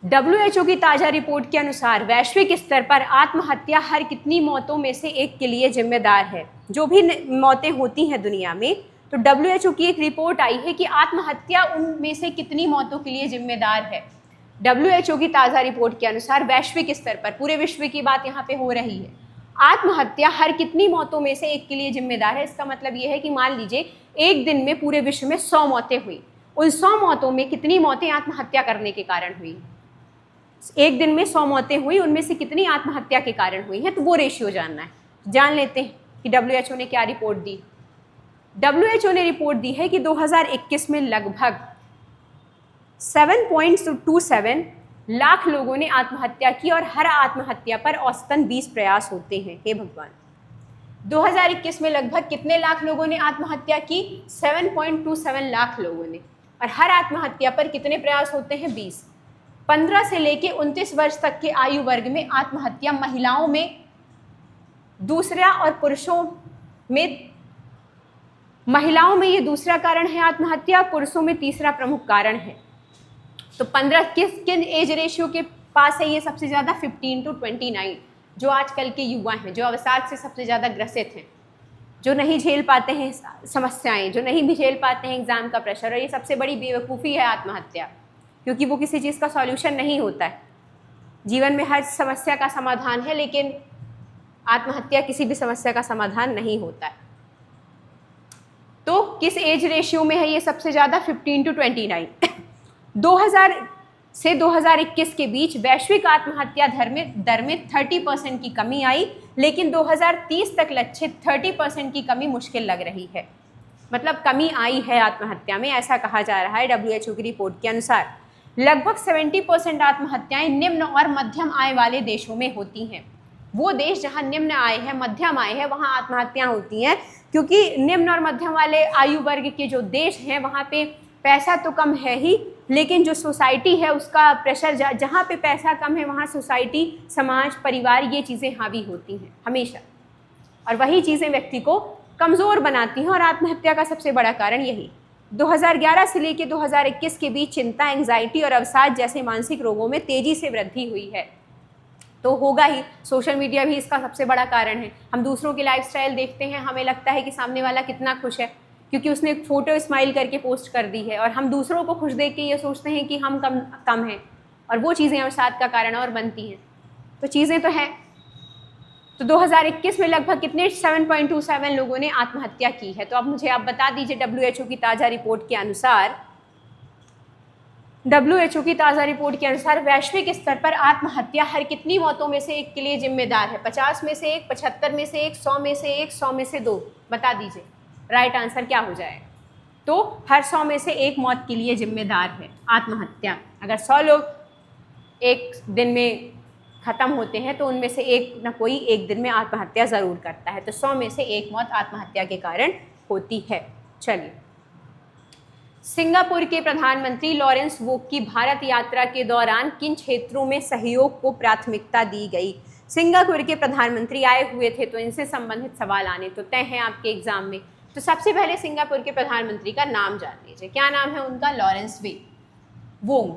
WHO की ताज़ा रिपोर्ट के अनुसार वैश्विक स्तर पर आत्महत्या हर कितनी मौतों में से एक के लिए जिम्मेदार है? जो भी मौतें होती हैं दुनिया में, तो WHO की एक रिपोर्ट आई है कि आत्महत्या उनमें से कितनी मौतों के लिए जिम्मेदार है। WHO की ताज़ा रिपोर्ट के अनुसार वैश्विक स्तर पर, पूरे विश्व की बात यहाँ पे हो रही है, आत्महत्या हर कितनी मौतों में से एक के लिए जिम्मेदार है। इसका मतलब ये है कि मान लीजिए एक दिन में पूरे विश्व में 100 मौतें हुई, उन 100 मौतों में कितनी मौतें आत्महत्या करने के कारण हुई? एक दिन में 100 मौतें हुई, उनमें से कितनी आत्महत्या के कारण हुई हैं? तो वो रेशियो जानना है। जान लेते हैं कि WHO ने क्या रिपोर्ट दी। WHO ने रिपोर्ट दी है कि 2021 में लगभग 7.27 लाख लोगों ने आत्महत्या की और हर आत्महत्या पर औसतन 20 प्रयास होते हैं। हे भगवान, 2021 में लगभग कितने लाख लोगों ने आत्महत्या की? 7.27 लाख लोगों ने। और हर आत्महत्या पर कितने प्रयास होते हैं? 20। 15 से लेके 29 वर्ष तक के आयु वर्ग में आत्महत्या महिलाओं में दूसरा और पुरुषों में, महिलाओं में ये दूसरा कारण है आत्महत्या, पुरुषों में तीसरा प्रमुख कारण है। तो 15 किन एज रेशियो के पास है ये सबसे ज़्यादा 15 to 29। जो आजकल के युवा हैं, जो अवसाद से सबसे ज़्यादा ग्रसित हैं, जो नहीं झेल पाते हैं समस्याएं, जो नहीं भी झेल पाते हैं एग्ज़ाम का प्रेशर, और ये सबसे बड़ी बेवकूफ़ी है आत्महत्या, क्योंकि वो किसी चीज़ का सॉल्यूशन नहीं होता है। जीवन में हर समस्या का समाधान है, लेकिन आत्महत्या किसी भी समस्या का समाधान नहीं होता है। तो किस एज रेशियो में है ये सबसे ज़्यादा? 15 to 29। 2000 से 2021 के बीच वैश्विक आत्महत्या दर में 30% की कमी आई, लेकिन 2030 तक लक्षित 30% की कमी मुश्किल लग रही है। मतलब कमी आई है आत्महत्या में, ऐसा कहा जा रहा है WHO की रिपोर्ट के अनुसार। लगभग 70% आत्महत्याएं निम्न और मध्यम आय वाले देशों में होती हैं। वो देश जहाँ निम्न आय है, मध्यम आय है, वहाँ आत्महत्याएं होती हैं, क्योंकि निम्न और मध्यम वाले आयु वर्ग के जो देश हैं वहाँ पे पैसा तो कम है ही, लेकिन जो सोसाइटी है उसका प्रेशर, जहाँ पे पैसा कम है वहाँ सोसाइटी, समाज, परिवार, ये चीज़ें हावी होती हैं हमेशा, और वही चीज़ें व्यक्ति को कमज़ोर बनाती हैं, और आत्महत्या का सबसे बड़ा कारण यही। 2011 से लेकर 2021 के बीच चिंता, एंग्जाइटी और अवसाद जैसे मानसिक रोगों में तेज़ी से वृद्धि हुई है। तो होगा ही, सोशल मीडिया भी इसका सबसे बड़ा कारण है। हम दूसरों की लाइफस्टाइल देखते हैं, हमें लगता है कि सामने वाला कितना खुश है, क्योंकि उसने एक फ़ोटो स्माइल करके पोस्ट कर दी है, और हम दूसरों को खुश देख के ये सोचते हैं कि हम कम हैं, और वो चीज़ें अवसाद का कारण और बनती हैं। तो चीज़ें तो हैं। तो 2021 में लगभग कितने 7.27 लोगों ने आत्महत्या की है। तो अब मुझे आप बता दीजिए, WHO की ताज़ा रिपोर्ट के अनुसार, WHO की ताज़ा रिपोर्ट के अनुसार वैश्विक स्तर पर आत्महत्या हर कितनी मौतों में से एक के लिए जिम्मेदार है? 50 में से एक, 75 में से एक, 100 में से एक, 100 में से 2? बता दीजिए राइट आंसर क्या हो जाएगा। तो हर 100 में से एक मौत के लिए जिम्मेदार है आत्महत्या। अगर 100 लोग एक दिन में ख़त्म होते हैं तो उनमें से एक न कोई एक दिन में आत्महत्या ज़रूर करता है। तो 100 में से एक मौत आत्महत्या के कारण होती है। चलिए, सिंगापुर के प्रधानमंत्री लॉरेंस वोक की भारत यात्रा के दौरान किन क्षेत्रों में सहयोग को प्राथमिकता दी गई? सिंगापुर के प्रधानमंत्री आए हुए थे, तो इनसे संबंधित सवाल आने तो तय हैं आपके एग्जाम में। तो सबसे पहले सिंगापुर के प्रधानमंत्री का नाम जान लीजिए। क्या नाम है उनका? Lawrence Wong.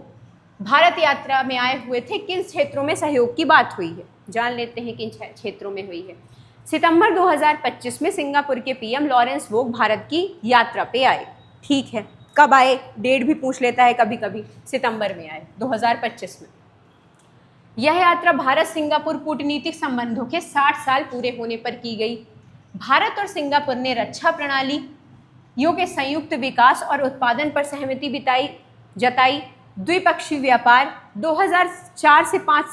भारत यात्रा में आए हुए थे। किन क्षेत्रों में सहयोग की बात हुई है, जान लेते हैं किन क्षेत्रों में हुई है। सितंबर 2025 में सिंगापुर के पीएम लॉरेंस वोग भारत की यात्रा पे आए। ठीक है, कब आए? डेट भी पूछ लेता है कभी कभी। सितंबर में आए 2025 में। यह यात्रा भारत सिंगापुर कूटनीतिक संबंधों के 60 साल पूरे होने पर की गई। भारत और सिंगापुर ने रक्षा प्रणालियों के संयुक्त विकास और उत्पादन पर सहमति जताई। द्विपक्षीय व्यापार 2004 से 5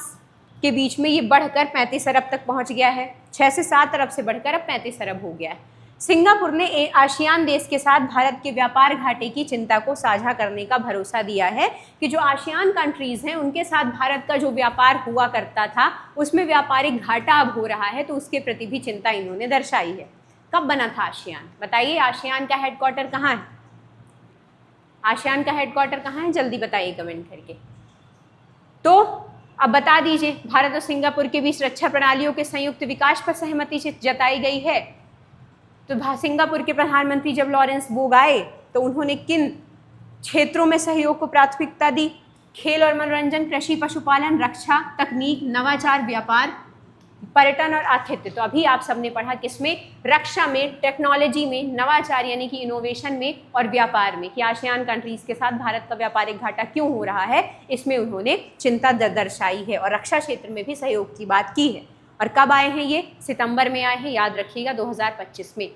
के बीच में ये बढ़कर 35 अरब तक पहुंच गया है। 6 से 7 अरब से बढ़कर अब 35 अरब हो गया है। सिंगापुर ने आसियान देश के साथ भारत के व्यापार घाटे की चिंता को साझा करने का भरोसा दिया है कि जो आसियान कंट्रीज़ हैं उनके साथ भारत का जो व्यापार हुआ करता था उसमें व्यापारिक घाटा अब हो रहा है, तो उसके प्रति भी चिंता इन्होंने दर्शाई है। कब बना था आसियान? बताइए, आसियान का हेडक्वार्टर कहाँ है? आसियान का हेडक्वार्टर कहाँ है? जल्दी बताइए कमेंट करके। तो अब बता दीजिए, भारत और सिंगापुर के बीच रक्षा प्रणालियों के संयुक्त विकास पर सहमति जताई गई है। तो सिंगापुर के प्रधानमंत्री जब लॉरेंस वोग आए तो उन्होंने किन क्षेत्रों में सहयोग को प्राथमिकता दी? खेल और मनोरंजन, कृषि, पशुपालन, रक्षा, तकनीक, नवाचार, व्यापार, पर्यटन और आतिथ्य। तो अभी आप सबने पढ़ा किसमें? रक्षा में, टेक्नोलॉजी में, नवाचार यानी कि इनोवेशन में, और व्यापार में, कि आसियान कंट्रीज के साथ भारत का व्यापारिक घाटा क्यों हो रहा है, इसमें उन्होंने चिंता दर्शाई है और रक्षा क्षेत्र में भी सहयोग की बात की है। और कब आए हैं ये? सितंबर में आए हैं, याद रखिएगा 2025 में।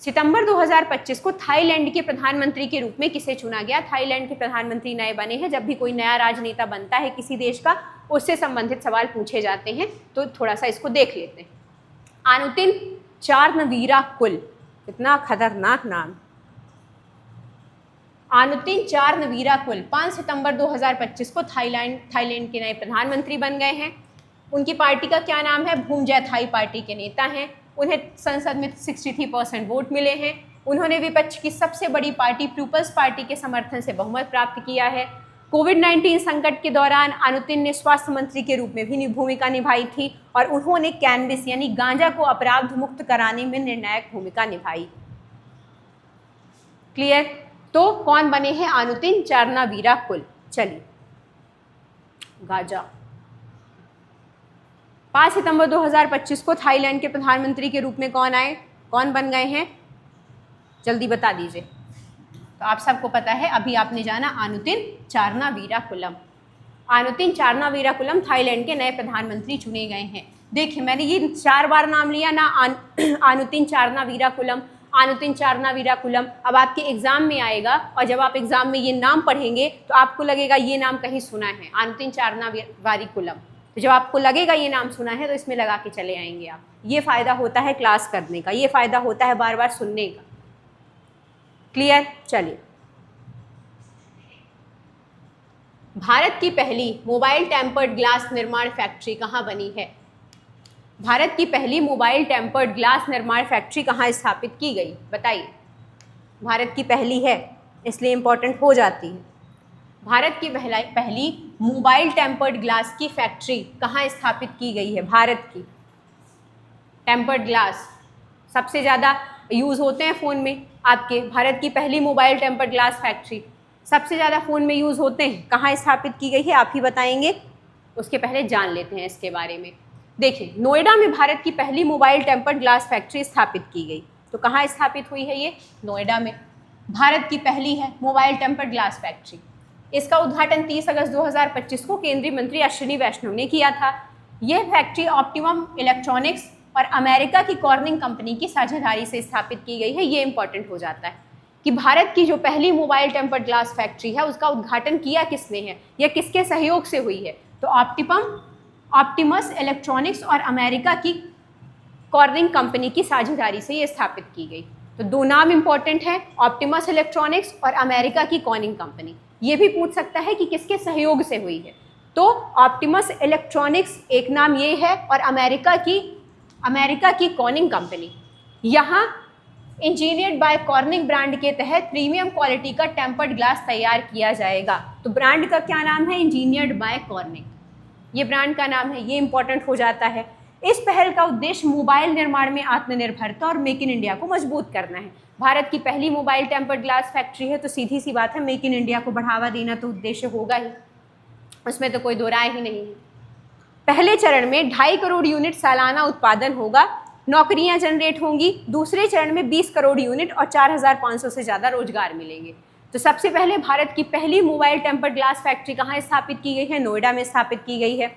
सितंबर 2025 को थाईलैंड के प्रधानमंत्री के रूप में किसे चुना गया? थाईलैंड के प्रधानमंत्री नए बने हैं। जब भी कोई नया राजनेता बनता है किसी देश का, उससे संबंधित सवाल पूछे जाते हैं, तो थोड़ा सा इसको देख लेते हैं। अनुतिन चारनवीराकुल, कितना खतरनाक नाम। अनुतिन चारनवीराकुल 5 सितंबर 2025 को थाईलैंड के नए प्रधानमंत्री बन गए हैं। उनकी पार्टी का क्या नाम है? भूमजय थाई पार्टी के नेता हैं। उन्हें संसद में 63% वोट मिले हैं। उन्होंने विपक्ष की सबसे बड़ी पार्टी पीपल्स पार्टी के समर्थन से बहुमत प्राप्त किया है। कोविड-19 संकट के दौरान अनुतिन ने स्वास्थ्य मंत्री के रूप में भी भूमिका निभाई थी और उन्होंने कैनबिस यानी गांजा को अपराध मुक्त कराने में निर्णायक भूमिका निभाई। क्लियर? तो कौन बने हैं? अनुतिन चारनावीराकुल। चलिए, गांजा 5 सितंबर 2025 को थाईलैंड के प्रधानमंत्री के रूप में कौन बन गए हैं, जल्दी बता दीजिए। तो आप सबको पता है, अभी आपने जाना, अनुतिन चारनावीराकुलम। अनुतिन चारनावीराकुलम थाईलैंड के नए प्रधानमंत्री चुने गए हैं। देखिए मैंने ये 4 बार नाम लिया ना, अनुतिन चारनावीराकुलम, अनुतिन चारनावीराकुलम। अब आपके एग्जाम में आएगा और जब आप एग्जाम में ये नाम पढ़ेंगे तो आपको लगेगा ये नाम कहीं सुना है, अनुतिन चारनावीराकुलम। तो जब आपको लगेगा ये नाम सुना है तो इसमें लगा के चले आएंगे आप। ये फ़ायदा होता है क्लास करने का, ये फ़ायदा होता है बार बार सुनने का। क्लियर? चलिए, भारत की पहली मोबाइल टेम्पर्ड ग्लास निर्माण फैक्ट्री कहाँ बनी है? भारत की पहली मोबाइल टेम्पर्ड ग्लास निर्माण फैक्ट्री कहाँ स्थापित की गई, बताइए। भारत की पहली है इसलिए इम्पोर्टेंट हो जाती है। भारत की पहली मोबाइल टेम्पर्ड ग्लास की फैक्ट्री कहाँ स्थापित की गई है? भारत की टेम्पर्ड ग्लास सबसे ज़्यादा यूज़ होते हैं फ़ोन में आपके। भारत की पहली मोबाइल टेम्पर्ड ग्लास फैक्ट्री सबसे ज़्यादा फ़ोन में यूज़ होते हैं, कहाँ स्थापित की गई है आप ही बताएंगे। उसके पहले जान लेते हैं इसके बारे में। देखिए, नोएडा में भारत की पहली मोबाइल टेम्पर्ड ग्लास फैक्ट्री स्थापित की गई। तो कहाँ स्थापित हुई है ये? नोएडा में। भारत की पहली है मोबाइल टेम्पर्ड ग्लास फैक्ट्री। इसका उद्घाटन 30 अगस्त 2025 को केंद्रीय मंत्री अश्विनी वैष्णव ने किया था। यह फैक्ट्री ऑप्टिमम इलेक्ट्रॉनिक्स और अमेरिका की कॉर्निंग कंपनी की साझेदारी से स्थापित की गई है। ये इंपॉर्टेंट हो जाता है कि भारत की जो पहली मोबाइल टेम्पर्ड ग्लास फैक्ट्री है उसका उद्घाटन किया किसने है, यह किसके सहयोग से हुई है? तो ऑप्टिमस इलेक्ट्रॉनिक्स और अमेरिका की कॉर्निंग कंपनी की साझेदारी से ये स्थापित की गई। तो 2 नाम इंपॉर्टेंट है, ऑप्टिमस इलेक्ट्रॉनिक्स और अमेरिका की कॉर्निंग कंपनी। ये भी पूछ सकता है कि किसके सहयोग से हुई है। तो ऑप्टिमस इलेक्ट्रॉनिक्स एक नाम ये है और अमेरिका की कॉर्निंग कंपनी। यहाँ इंजीनियर्ड बाय कॉर्निंग ब्रांड के तहत प्रीमियम क्वालिटी का टेम्पर्ड ग्लास तैयार किया जाएगा। तो ब्रांड का क्या नाम है? इंजीनियर्ड बाय कॉर्निंग, ये ब्रांड का नाम है। ये इंपॉर्टेंट हो जाता है। इस पहल का उद्देश्य मोबाइल निर्माण में आत्मनिर्भरता और मेक इन इंडिया को मजबूत करना है। भारत की पहली मोबाइल टेम्पर्ड ग्लास फैक्ट्री है तो सीधी सी बात है, मेक इन इंडिया को बढ़ावा देना तो उद्देश्य होगा ही, उसमें तो कोई दो राय ही नहीं है। पहले चरण में 2.5 करोड़ यूनिट सालाना उत्पादन होगा, नौकरियां जनरेट होंगी। दूसरे चरण में 20 करोड़ यूनिट और 4,500 से ज़्यादा रोजगार मिलेंगे। तो सबसे पहले भारत की पहली मोबाइल टेम्पर्ड ग्लास फैक्ट्री कहाँ स्थापित की गई है? नोएडा में स्थापित की गई है।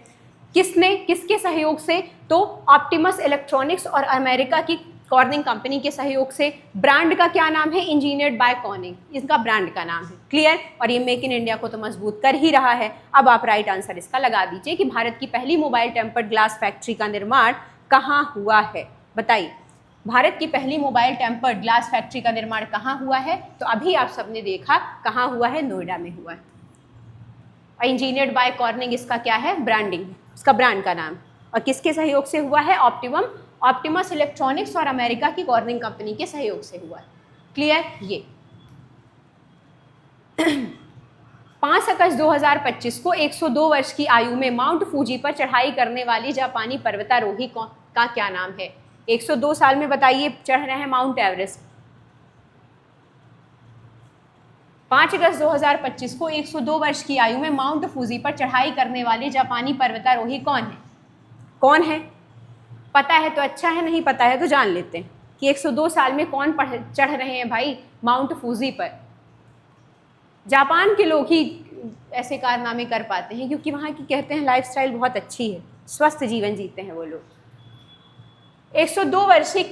किसके सहयोग से? तो ऑप्टिमस इलेक्ट्रॉनिक्स और अमेरिका की कॉर्निंग कंपनी के सहयोग से। ब्रांड का क्या नाम है? इंजीनियर्ड बाय कॉर्निंग, इसका ब्रांड का नाम है। क्लियर? और ये मेक इन इंडिया को तो मजबूत कर ही रहा है। अब आप राइट आंसर इसका लगा दीजिए कि भारत की पहली मोबाइल टेम्पर्ड ग्लास फैक्ट्री का निर्माण कहाँ हुआ है, बताइए। भारत की पहली मोबाइल टेम्पर्ड ग्लास फैक्ट्री का निर्माण कहाँ हुआ है? तो अभी आप सबने देखा कहाँ हुआ है, नोएडा में हुआ है। और इंजीनियर्ड बाय कॉर्निंग इसका क्या है? ब्रांडिंग, उसका ब्रांड का नाम। और किसके सहयोग से हुआ है? ऑप्टिमस इलेक्ट्रॉनिक्स और अमेरिका की कॉर्निंग कंपनी के सहयोग से हुआ है। क्लियर? ये 5 अगस्त 2025 को 102 वर्ष की आयु में माउंट फूजी पर चढ़ाई करने वाली जापानी पर्वतारोही का क्या नाम है? 102 साल में बताइए चढ़ रहे हैं माउंट एवरेस्ट। 5 अगस्त 2025 को 102 वर्ष की आयु में माउंट फूजी पर चढ़ाई करने वाले जापानी पर्वतारोही कौन है? कौन है? पता है तो अच्छा है, नहीं पता है तो जान लेते हैं कि 102 साल में कौन चढ़ रहे हैं भाई माउंट फूजी पर। जापान के लोग ही ऐसे कारनामे कर पाते हैं क्योंकि वहाँ की कहते हैं लाइफस्टाइल बहुत अच्छी है, स्वस्थ जीवन जीते हैं वो लोग। 102 वर्षीय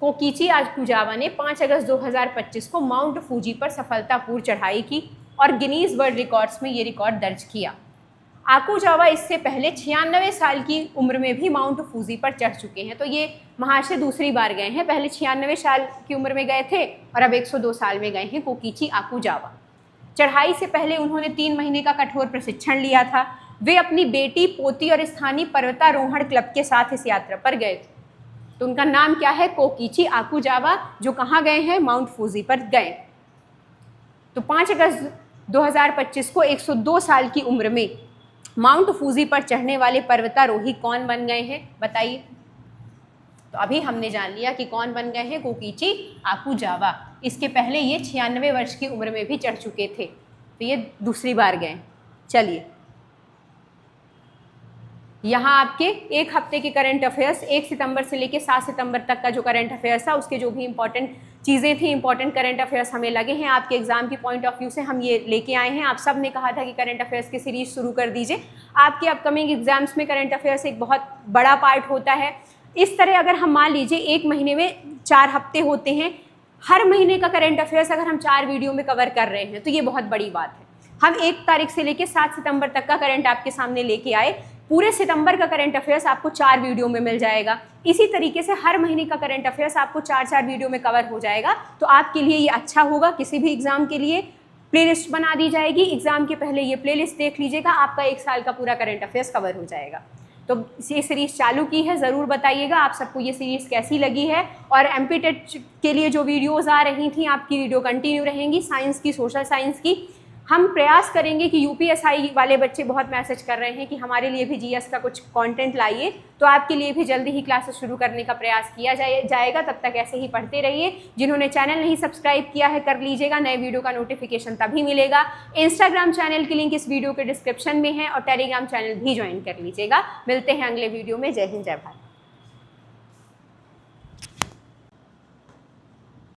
कोकीची आकुजावा ने 5 अगस्त 2025 को माउंट फूजी पर सफलतापूर्वक चढ़ाई की और गिनीज वर्ल्ड रिकॉर्ड्स में ये रिकॉर्ड दर्ज किया। आकुजावा इससे पहले 96 साल की उम्र में भी माउंट फूजी पर चढ़ चुके हैं। तो ये महाशय दूसरी बार गए हैं, पहले 96 साल की उम्र में गए थे और अब 102 साल में गए हैं कोकीची आकुजावा। चढ़ाई से पहले उन्होंने 3 महीने का कठोर प्रशिक्षण लिया था। वे अपनी बेटी, पोती और स्थानीय पर्वतारोहण क्लब के साथ इस यात्रा पर गए थे। तो उनका नाम क्या है? कोकीची आकुजावा, जो कहाँ गए हैं? माउंट फूजी पर गए। तो 5 अगस्त 2025 को 102 साल की उम्र में माउंट फूजी पर चढ़ने वाले पर्वतारोही कौन बन गए हैं, बताइए। तो अभी हमने जान लिया कि कौन बन गए हैं, कोकीची आकुजावा। इसके पहले ये 96 वर्ष की उम्र में भी चढ़ चुके थे, तो ये दूसरी बार गए। चलिए, यहाँ आपके एक हफ्ते के करंट अफेयर्स 1 सितंबर से लेके 7 सितंबर तक का जो करंट अफेयर्स था उसके जो भी इंपॉर्टेंट चीज़ें थी, इंपॉर्टेंट करंट अफेयर्स हमें लगे हैं आपके एग्जाम की पॉइंट ऑफ व्यू से हम ये लेके आए हैं। आप सब ने कहा था कि करंट अफेयर्स की सीरीज शुरू कर दीजिए। आपके अपकमिंग एग्जाम्स में करंट अफेयर्स एक बहुत बड़ा पार्ट होता है। इस तरह अगर हम मान लीजिए एक महीने में 4 हफ्ते होते हैं, हर महीने का करंट अफेयर्स अगर हम 4 वीडियो में कवर कर रहे हैं तो ये बहुत बड़ी बात है। हम 1 तारीख से लेके 7 सितंबर तक का करंट आपके सामने लेके आए, पूरे सितंबर का करंट अफेयर्स आपको 4 वीडियो में मिल जाएगा। इसी तरीके से हर महीने का करंट अफेयर्स आपको 4-4 वीडियो में कवर हो जाएगा। तो आपके लिए ये अच्छा होगा। किसी भी एग्जाम के लिए प्लेलिस्ट बना दी जाएगी, एग्जाम के पहले ये प्लेलिस्ट देख लीजिएगा, आपका 1 साल का पूरा करंट अफेयर्स कवर हो जाएगा। तो ये सीरीज़ चालू की है, ज़रूर बताइएगा आप सबको ये सीरीज़ कैसी लगी है। और एमपी टेट के लिए जो वीडियोज़ आ रही थी आपकी वीडियो कंटिन्यू रहेंगी, साइंस की, सोशल साइंस की। हम प्रयास करेंगे कि यूपीएसआई वाले बच्चे बहुत मैसेज कर रहे हैं कि हमारे लिए भी जीएस का कुछ कंटेंट लाइए, तो आपके लिए भी जल्दी ही क्लासेस शुरू करने का प्रयास किया जाएगा। तब तक ऐसे ही पढ़ते रहिए। जिन्होंने चैनल नहीं सब्सक्राइब किया है कर लीजिएगा, नए वीडियो का नोटिफिकेशन तभी मिलेगा। इंस्टाग्राम चैनल की लिंक इस वीडियो के डिस्क्रिप्शन में है और टेलीग्राम चैनल भी ज्वाइन कर लीजिएगा। मिलते हैं अगले वीडियो में। जय हिंद, जय भारत।